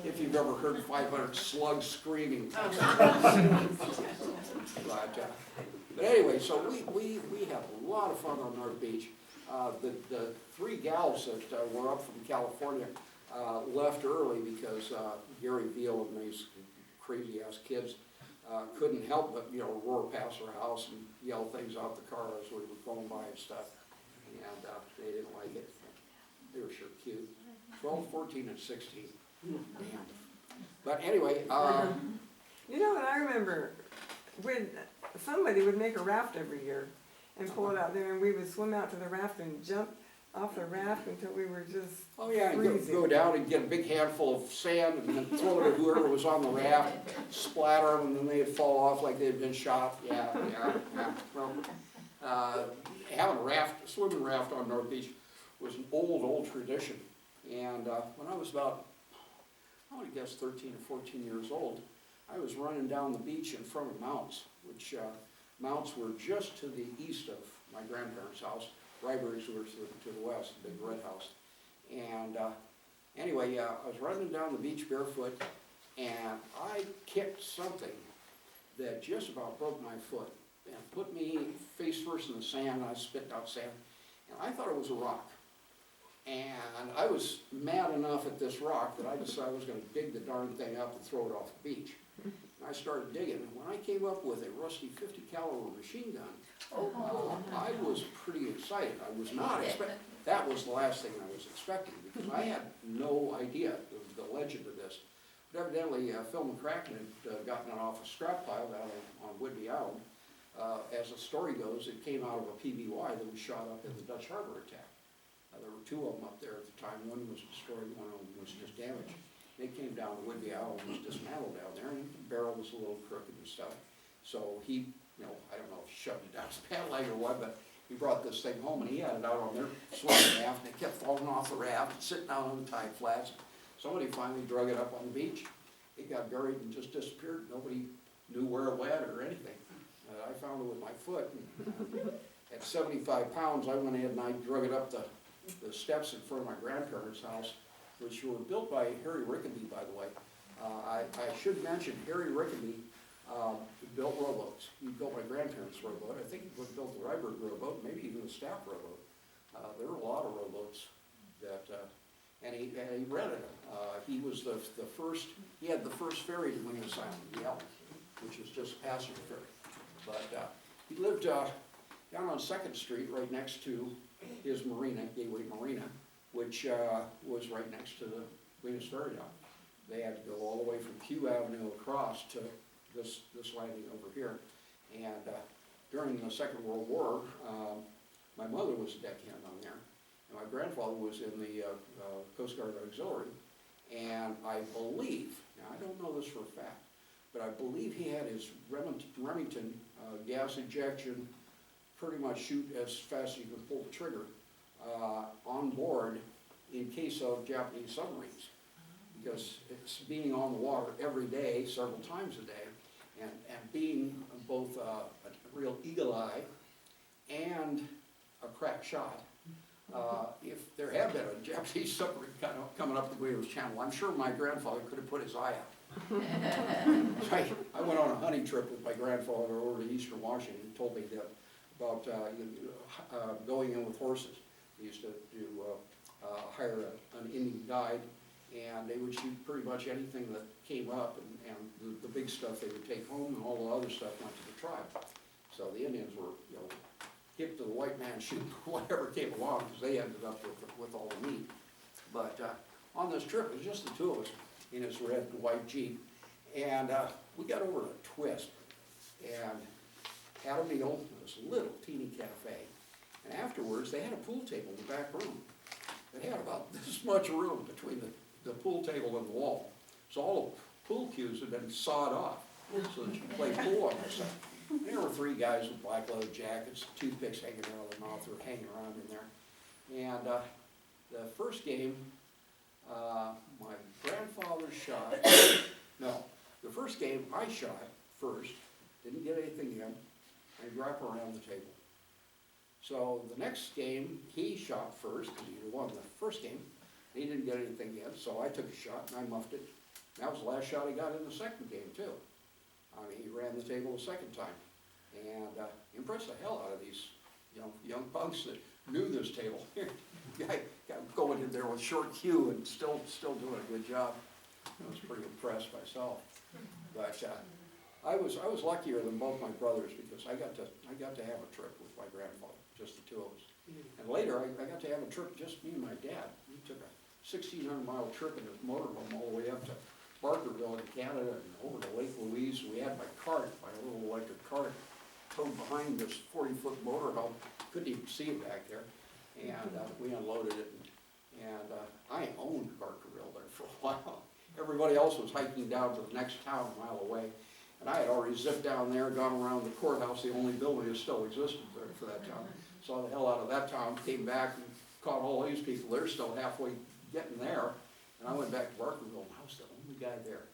If you've ever heard 500 slugs screaming. But anyway, so we had a lot of fun on North Beach. The three gals that were up from California left early because Gary Veal and these crazy ass kids couldn't help but, you know, roar past our house and yell things out the car as we were going by and stuff. And they didn't like it. They were sure cute. 12, 14, and 16. Damn. But anyway, You know what I remember? When somebody would make a raft every year and pull it out there, and we would swim out to the raft and jump off the raft until we were just oh yeah, freezing. go down and get a big handful of sand and then throw it at whoever was on the raft, splatter them, and then they'd fall off like they'd been shot. Yeah. Well, having a swimming raft on North Beach was an old tradition. And when I was about, I would guess 13 or 14 years old, I was running down the beach in front of Mounts, which Mounts were just to the east of my grandparents' house. Ryberries were to the west, the big red house. And anyway, I was running down the beach barefoot, and I kicked something that just about broke my foot and put me face first in the sand, and I spit out sand. And I thought it was a rock. And I was mad enough at this rock that I decided I was going to dig the darn thing up and throw it off the beach. And I started digging, and when I came up with a rusty 50 caliber machine gun, I was pretty excited. I was not expecting, that was the last thing I was expecting, because I had no idea of the legend of this. But evidently, Phil McCracken had gotten it off a scrap pile down on Whidbey Island. As the story goes, it came out of a PBY that was shot up in the Dutch Harbor attack. There were two of them up there at the time. One was destroyed, one of them was just damaged. They came down to Whidbey Island and was dismantled down there, and the barrel was a little crooked and stuff. So he, you know, I don't know if he shoved it down his pant leg or what, but he brought this thing home and he had it out on their swimming raft, and it kept falling off the raft and sitting down on the tide flats. Somebody finally drug it up on the beach. It got buried and just disappeared. Nobody knew where it went or anything. I found it with my foot. And, at 75 pounds, I went ahead and I drug it up the steps in front of my grandparents' house, which were built by Harry Rickaby, by the way. I should mention Harry Rickaby built rowboats. He built my grandparents' rowboat. I think he built the Ryberg rowboat, maybe even the Staff rowboat. There were a lot of rowboats that, and he rented them. He was the first, he had the first ferry to Williams Island, the Elk, which was just a passenger ferry. But he lived down on 2nd Street, right next to his marina, Gateway Marina, which was right next to the Williams Ferry dock. They had to go all the way from Q Avenue across to this landing over here. And during the Second World War, my mother was a deckhand on there, and my grandfather was in the Coast Guard Auxiliary. And I believe, now I don't know this for a fact, but I believe he had his Remington gas injection, pretty much shoot as fast as you can pull the trigger, on board in case of Japanese submarines. Because it's being on the water every day, several times a day, and being both a real eagle eye and a crack shot. If there had been a Japanese submarine kind of coming up the Williams Channel, I'm sure my grandfather could have put his eye out. I went on a hunting trip with my grandfather over to Eastern Washington. He told me that about going in with horses. He used to hire an Indian guide, and they would shoot pretty much anything that came up, and the big stuff they would take home, and all the other stuff went to the tribe. So the Indians were, you know, hip to the white man shooting whatever came along, because they ended up with all the meat. But on this trip, it was just the two of us in his red and white Jeep, and we got over a twist, and had a meal in this little teeny cafe. And afterwards, they had a pool table in the back room. They had about this much room between the pool table and the wall. So all the pool cues had been sawed off so that you could play pool on this stuff. And there were three guys with black leather jackets, toothpicks hanging out of their mouth, or hanging around in there. And the first game, my grandfather shot, no, the first game I shot first, didn't get anything in, and dropped around the table. So the next game, he shot first, because he won the first game. He didn't get anything in, so I took a shot and I muffed it. That was the last shot he got in the second game too. I mean, he ran the table the second time, and impressed the hell out of these young punks that knew this table. Guy going in there with short cue and still doing a good job. I was pretty impressed myself. But I was luckier than both my brothers because I got to have a trip with my grandfather, just the two of us. And later I got to have a trip, just me and my dad. We took a 1,600-mile trip in his motorhome all the way up to Barkerville in Canada and over to Lake Louise. We had my cart, my little electric cart, towed behind this 40-foot motorhome. Couldn't even see it back there. And we unloaded it. And I owned Barkerville there for a while. Everybody else was hiking down to the next town a mile away. And I had already zipped down there, gone around the courthouse, the only building that still existed there for that town. Saw the hell out of that town, came back and caught all these people. They're still halfway getting there. And I went back to Barkerville and I was the only guy there.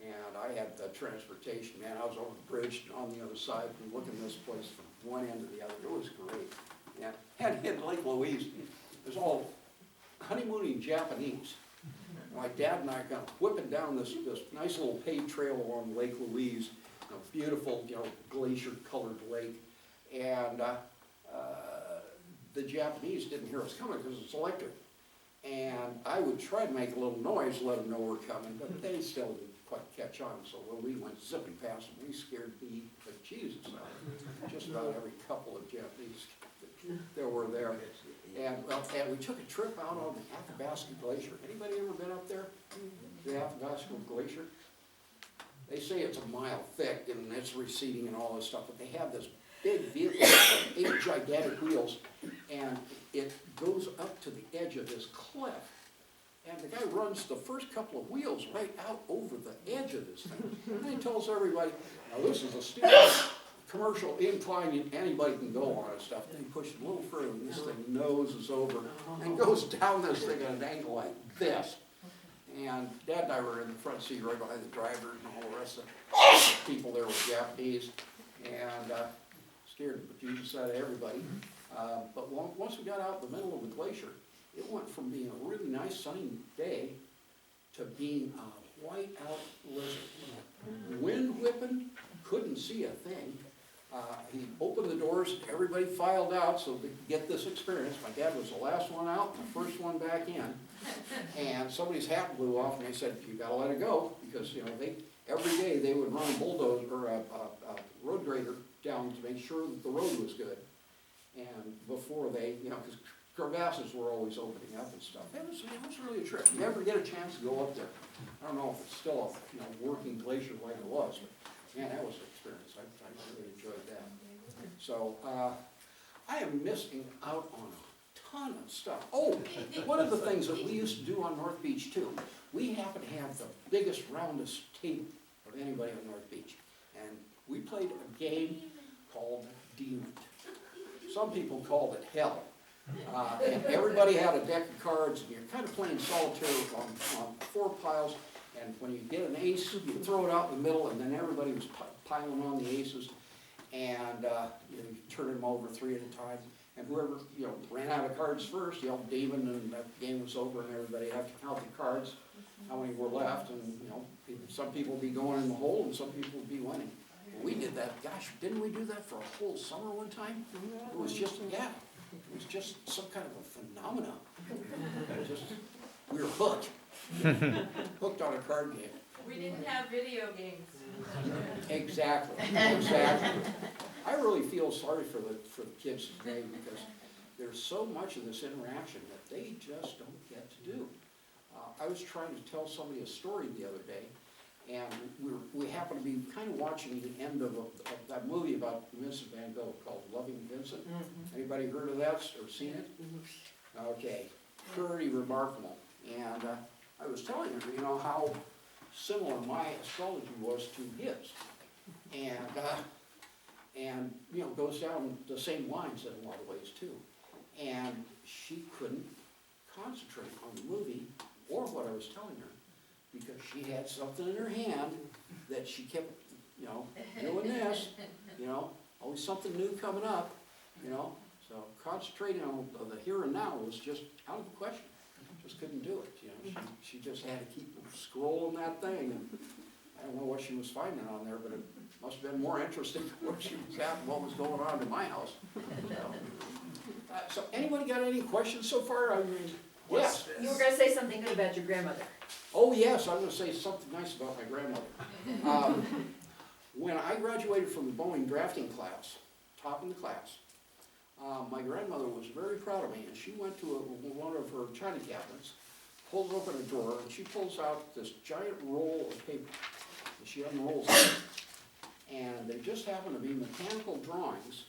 And I had the transportation, man. I was over the bridge and on the other side and looking at this place from one end to the other. It was great. Yeah. And in Lake Louise, it was all honeymooning Japanese. My dad and I kind of whipping down this nice little paved trail along Lake Louise, beautiful, glacier-colored lake, and the Japanese didn't hear us coming because it's electric. And I would try to make a little noise, let them know we're coming, but they still didn't quite catch on. So when we went zipping past them, we scared the Jesus out of just about every couple of Japanese that were there. And we took a trip out on the Athabasca Glacier. Anybody ever been up there? The Athabasca Glacier? They say it's a mile thick and it's receding and all this stuff, but they have this big vehicle, 8 gigantic wheels, and it goes up to the edge of this cliff. And the guy runs the first couple of wheels right out over the edge of this thing. And he tells everybody, now this is a steep commercial incline, anybody can go on and stuff. Then he pushes a little further and this thing noses over and goes down this thing at an angle like this. And Dad and I were in the front seat right behind the driver, and all the rest of the people there were Japanese, and scared the Jesus out of everybody. But once we got out in the middle of the glacier, it went from being a really nice sunny day to being a white-out blizzard. Wind whipping, couldn't see a thing. He opened the doors, everybody filed out so they could get this experience. My dad was the last one out, and the first one back in. And somebody's hat blew off, and they said, you gotta let it go, because, every day they would run a bulldozer, or a road grader down to make sure that the road was good. And before they, because crevasses were always opening up and stuff. It was really a trip. You never get a chance to go up there. I don't know if it's still a working glacier like it was, but man, that was an experience. I really enjoyed that. So I am missing out on a ton of stuff. Oh, one of the things that we used to do on North Beach too, we happen to have the biggest, roundest table of anybody on North Beach. And we played a game called Demon. Some people called it Hell. And everybody had a deck of cards, and you're kind of playing solitaire on 4 piles, and when you get an ace, you throw it out in the middle, and then everybody was piling on the aces, and you turn them over 3 at a time, and whoever ran out of cards first yelled demon, and that game was over, and everybody had to count the cards, how many were left, and some people would be going in the hole, and some people would be winning. We did that, gosh, didn't we do that for a whole summer one time? It was just, it was just some kind of a phenomenon. We were hooked. Hooked on a card game. We didn't have video games. Exactly. I really feel sorry for the kids today because there's so much of this interaction that they just don't get to do. I was trying to tell somebody a story the other day, And we happened to be kind of watching the end of that movie about Vincent van Gogh called Loving Vincent. Anybody heard of that or seen it? Okay, pretty remarkable. And I was telling her, you know, how similar my astrology was to his. And you know, goes down the same lines in a lot of ways too. And she couldn't concentrate on the movie or what I was telling her, because she had something in her hand that she kept, you know, doing this, you know, always something new coming up, you know. So concentrating on the here and now was just out of the question. Just couldn't do it, you know. She just had to keep scrolling that thing, and I don't know what she was finding on there, but it must have been more interesting than where she was at and what was going on in my house. So anybody got any questions so far? I mean, yes. You were gonna say something good about your grandmother. Oh, yes, I'm gonna say something nice about my grandmother. When I graduated from the Boeing drafting class, top in the class, my grandmother was very proud of me, and she went to one of her china cabinets, pulls open a drawer, and she pulls out this giant roll of paper. And she unrolls it, and they just happened to be mechanical drawings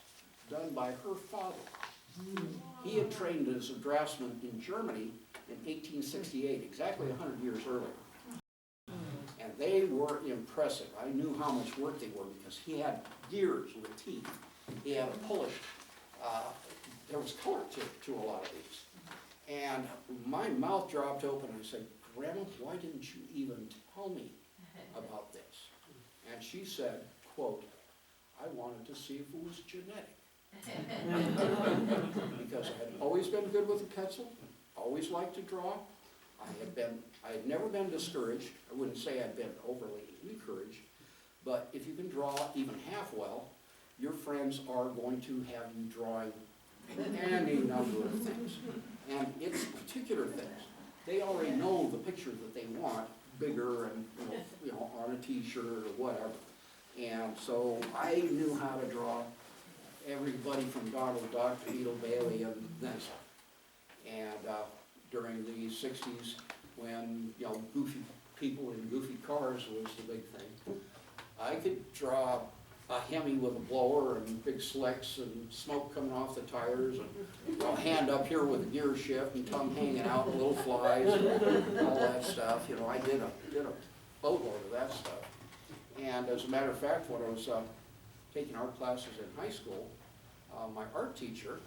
done by her father. He had trained as a draftsman in Germany in 1868, exactly 100 years earlier. And they were impressive. I knew how much work they were because he had gears with teeth. He had a polish. There was color to a lot of these. And my mouth dropped open. I said, Grandma, why didn't you even tell me about this? And she said, quote, I wanted to see if it was genetic. Because I had always been good with a pencil, always liked to draw. I had never been discouraged. I wouldn't say I'd been overly encouraged, but if you can draw even half well, your friends are going to have you drawing any number of things. And it's particular things. They already know the picture that they want, bigger and, you know, on a t-shirt or whatever. And so I knew how to draw everybody from Donald Duck to Beetle Bailey and then some. And during the 60s, when, you know, goofy people in goofy cars was the big thing, I could draw a Hemi with a blower and big slicks and smoke coming off the tires, and, you know, hand up here with a gear shift and tongue hanging out and little flies and all that stuff. You know, I did a boatload of that stuff. And as a matter of fact, when I was taking art classes in high school, my art teacher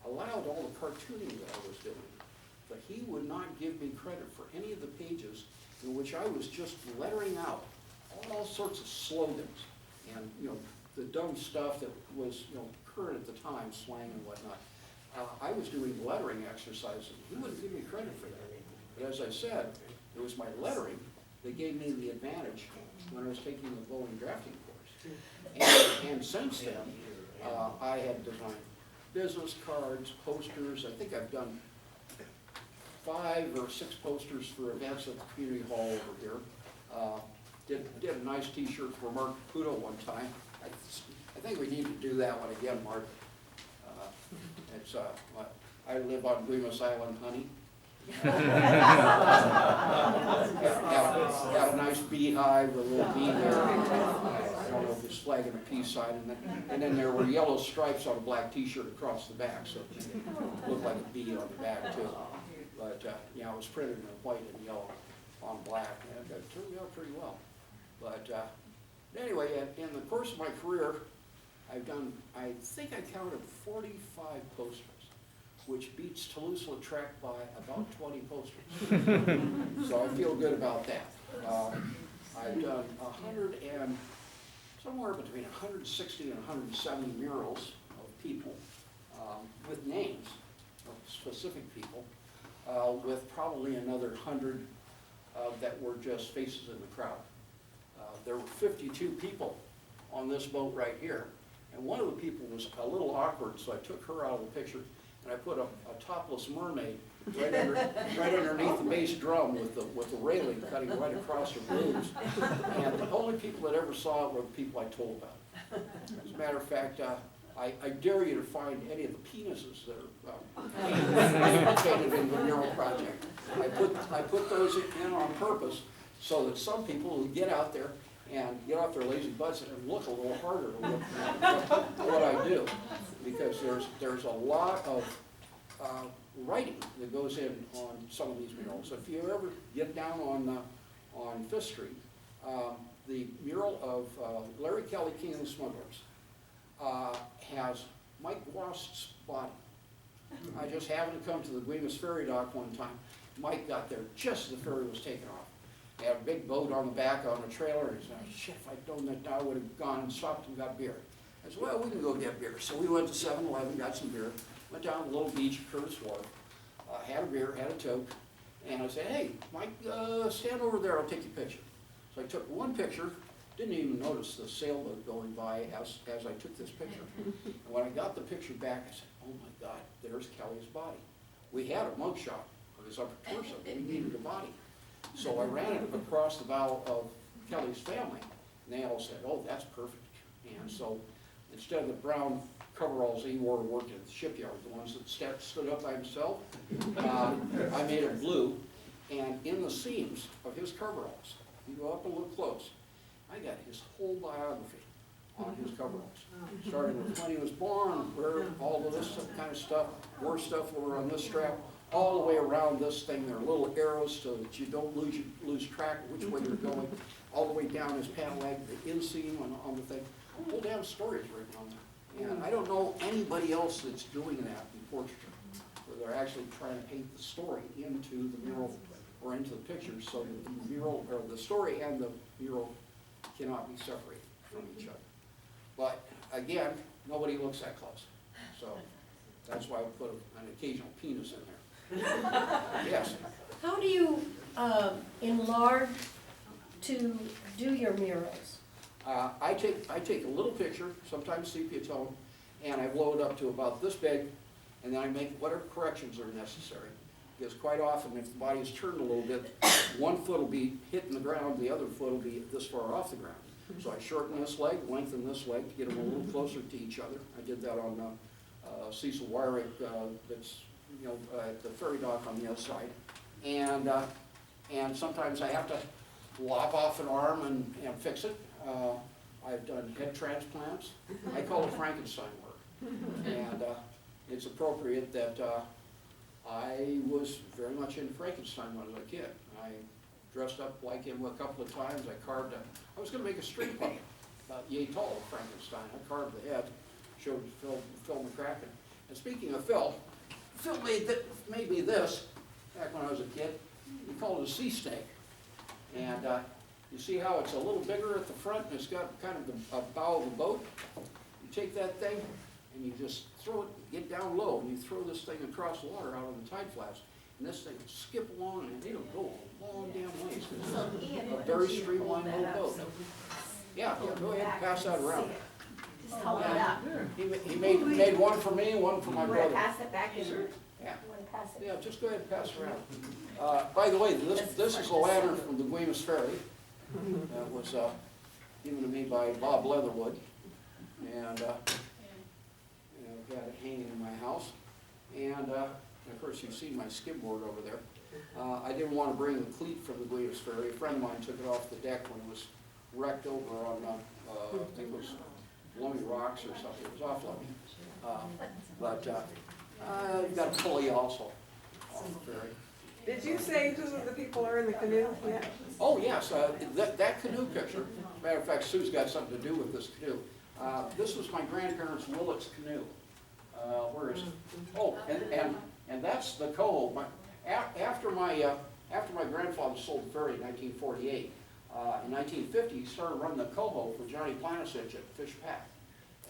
allowed all the cartooning that I was doing, but he would not give me credit for any of the pages in which I was just lettering out all sorts of slogans and, you know, the dumb stuff that was, you know, current at the time, slang and whatnot. I was doing lettering exercises. He wouldn't give me credit for that. But as I said, it was my lettering that gave me the advantage when I was taking the Boeing drafting course. And since then, I have designed business cards, posters. I think I've done 5 or 6 posters for events at the community hall over here. Did a nice t-shirt for Mark Caputo one time. I think we need to do that one again, Mark. It's I live on Guimas Island, honey. Got a nice beehive with a little bee there. I don't know if it's flag and a peace sign. And then there were yellow stripes on a black t-shirt across the back, so it looked like a bee on the back too. But yeah, it was printed in white and yellow on black, and it turned out pretty well. But anyway, in the course of my career, I've done, I think I counted 45 posters, which beats Toulouse-Lautrec by about 20 posters. So I feel good about that. I've done somewhere between 160 and 170 murals of people with names of specific people, with probably another 100 that were just faces in the crowd. There were 52 people on this boat right here, and one of the people was a little awkward, so I took her out of the picture, and I put a topless mermaid right underneath the bass drum with the railing cutting right across her boobs. And the only people that ever saw it were the people I told about. As a matter of fact, I dare you to find any of the penises that are painted in the mural project. I put those in on purpose so that some people will get out there and get off their lazy butts and look a little harder at what I do. Because there's a lot of writing that goes in on some of these murals. If you ever get down on Fifth Street, the mural of Larry Kelly, King of the Smugglers, has Mike Wast's body. I just happened to come to the Guaymas Ferry dock one time. Mike got there just as the ferry was taking off. They had a big boat on the back on a trailer, and he said, shit, if I'd known that, I would have gone and stopped and got beer. I said, well, we can go get beer. So we went to 7-Eleven, got some beer, went down to the little beach at Curtis Wharf, had a beer, had a toke, and I said, hey, Mike, stand over there, I'll take your picture. So I took one picture, didn't even notice the sailboat going by as I took this picture. And when I got the picture back, I said, oh my God, there's Kelly's body. We had a mugshot of his upper torso, but we needed a body. So I ran it across the bow of Kelly's family, and they all said, oh, that's perfect. And so instead of the brown coveralls he wore to work at the shipyard, the ones that stood up by himself, I made it blue. And in the seams of his coveralls, you go up and look close, I got his whole biography on his coveralls. Starting with when he was born, where all of this kind of stuff, war stuff over on this strap, all the way around this thing. There are little arrows so that you don't lose track of which way you're going, all the way down his pant leg, the inseam on the thing. The whole damn story is written on there. And I don't know anybody else that's doing that in portraiture, where they're actually trying to paint the story into the mural or into the picture so that the mural, or the story and the mural cannot be separated from each other. But again, nobody looks that close. So that's why I put an occasional penis in there. Yes. How do you enlarge to do your murals? I take a little picture, sometimes sepia tone, and I blow it up to about this big, and then I make whatever corrections are necessary. Because quite often, if the body is turned a little bit, one foot will be hitting the ground, the other foot will be this far off the ground. So I shorten this leg, lengthen this leg to get them a little closer to each other. I did that on Cecil Wyrick, that's at the ferry dock on the other side. And sometimes I have to lop off an arm and fix it. I've done head transplants. I call it Frankenstein work. And it's appropriate that I was very much into Frankenstein when I was a kid. I dressed up like him a couple of times. I was going to make a street puppet about yay tall of Frankenstein. I carved the head, showed Phil McCracken. And speaking of Phil made me this back when I was a kid. He called it a sea snake. And you see how it's a little bigger at the front and it's got kind of the bow of a boat? You take that thing and you just throw it, get down low, and you throw this thing across the water out on the tide flats, and this thing will skip along and it'll go a long damn ways. It's a very streamlined little boat. Yeah, go ahead and pass that around. Just hold it up. He made one for me and one for my brother. Pass it back in. Yeah. Want to pass it? Yeah, just go ahead and pass it around. By the way, this is a lantern from the Guaymas Ferry. That was given to me by Bob Leatherwood. And I've got it hanging in my house. And of course, you've seen my skimboard over there. I didn't want to bring the cleat from the Guaymas Ferry. A friend of mine took it off the deck when it was wrecked over on, I think it was Lummi Rocks or something. It was off Lummi. I've got a pulley also on the ferry. Did you say who the people are in the canoe yet? Oh, yes, that canoe picture, matter of fact, Sue's got something to do with this canoe. This was my grandparents' Willet's canoe. Where is it? Oh, and that's the coho. After my grandfather sold the ferry in 1948, in 1950 he started running the coho for Johnny Planasich at Fish Pack.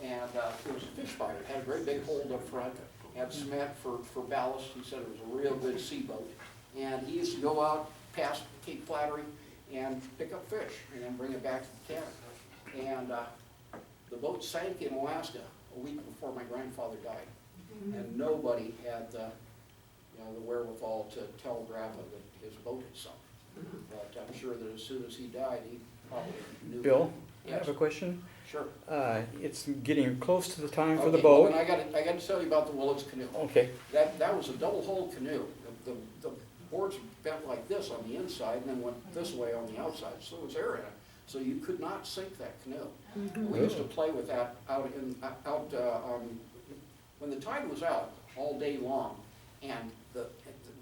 And it was a fish fighter, had a great big hold up front, had cement for ballast. He said it was a real good sea boat. And he used to go out past Cape Flattery and pick up fish and then bring it back to the cabin. And the boat sank in Alaska a week before my grandfather died. And nobody had the wherewithal to telegraph that his boat had sunk. But I'm sure that as soon as he died, he probably knew. Bill, I Yes. have a question. Sure. It's getting close to the time for the Okay, well, boat. then I got to tell you about the Willet's canoe. Okay, That was a double-hulled canoe. The boards bent like this on the inside and then went this way on the outside, so there was air in it. So you could not sink that canoe. We used to play with that out when the tide was out all day long, and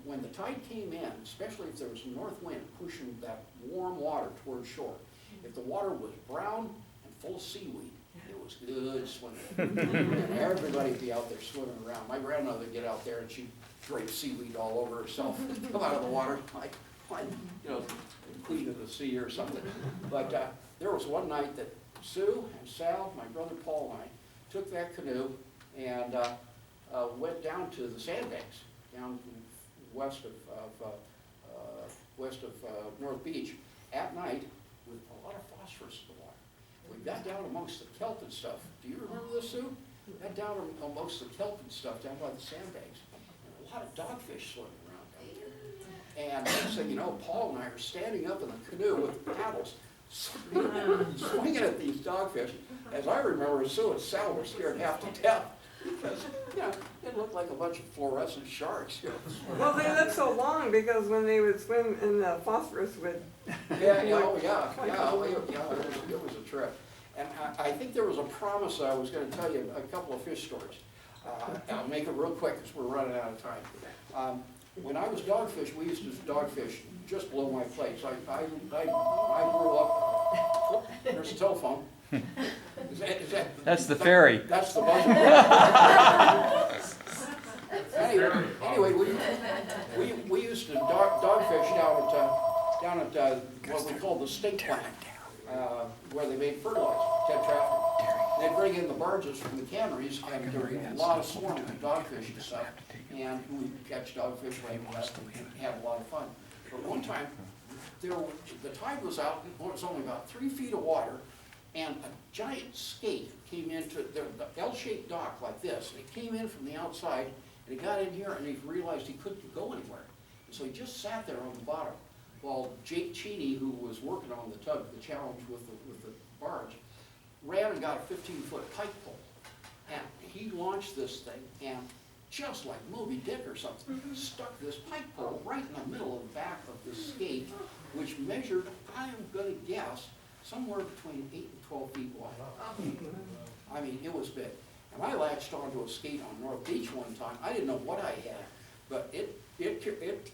when the tide came in, especially if there was a north wind pushing that warm water towards shore, if the water was brown and full of seaweed, it was good swimming. And everybody would be out there swimming around. My grandmother would get out there and she'd drape seaweed all over herself, come out of the water like queen of the sea or something. But there was one night that Sue and Sal, my brother Paul and I, took that canoe and went down to the sandbanks down west of North Beach at night with a lot of phosphorus in the water. We got down amongst the kelp and stuff. Do you remember this, Sue? We got down amongst the kelp and stuff down by the sandbanks. And a lot of dogfish swimming around down there. And next thing you know, Paul and I are standing up in the canoe with paddles, swinging at these dogfish. As I remember, Sue and Sal were scared half to death. Because, it looked like a bunch of fluorescent sharks. Well, they looked so long because when they would swim in the phosphorus would. Yeah, it was a trip. And I think there was a promise I was gonna tell you a couple of fish stories. I'll make it real quick because we're running out of time. When I was dogfish, we used to dogfish just below my place. I grew up, there's a telephone. That's the ferry. That's the buzzer. Anyway, we used to dogfish down at what we call the state plant, where they made fertilizer, tetrafficin. They'd bring in the barges from the canneries, and there was a lot of swarm of dogfish and stuff, and we'd catch dogfish like that and have a lot of fun. But one time, the tide was out, and it was only about 3 feet of water, and a giant skate came into the L-shaped dock like this, and it came in from the outside, and he got in here, and he realized he couldn't go anywhere. And so he just sat there on the bottom, while Jake Cheney, who was working on the tug, the challenge with the barge, ran and got a 15-foot pike pole. And he launched this thing, and just like Moby Dick or something, stuck this pike pole right in the middle of the back of this skate, which measured, I'm gonna guess, somewhere between 8 and 12 feet wide. I mean, it was big. And I latched onto a skate on North Beach one time. I didn't know what I had, but it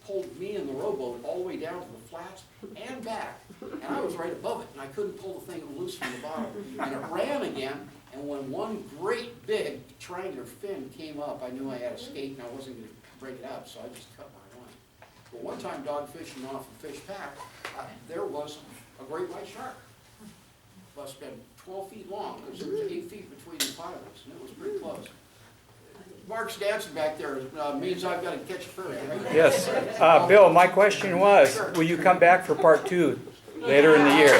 pulled me in the rowboat all the way down to the flats and back. And I was right above it, and I couldn't pull the thing loose from the bottom. And it ran again, and when one great big triangular fin came up, I knew I had a skate, and I wasn't going to break it up, so I just cut my line. But one time dog fishing off a fish pack, there was a great white shark. Must have been 12 feet long, because there was 8 feet between the pilots, and it was pretty close. Mark's dancing back there means I've got to catch a ferry. Right? Yes. Bill, my question was, will you come back for part 2 later in the year?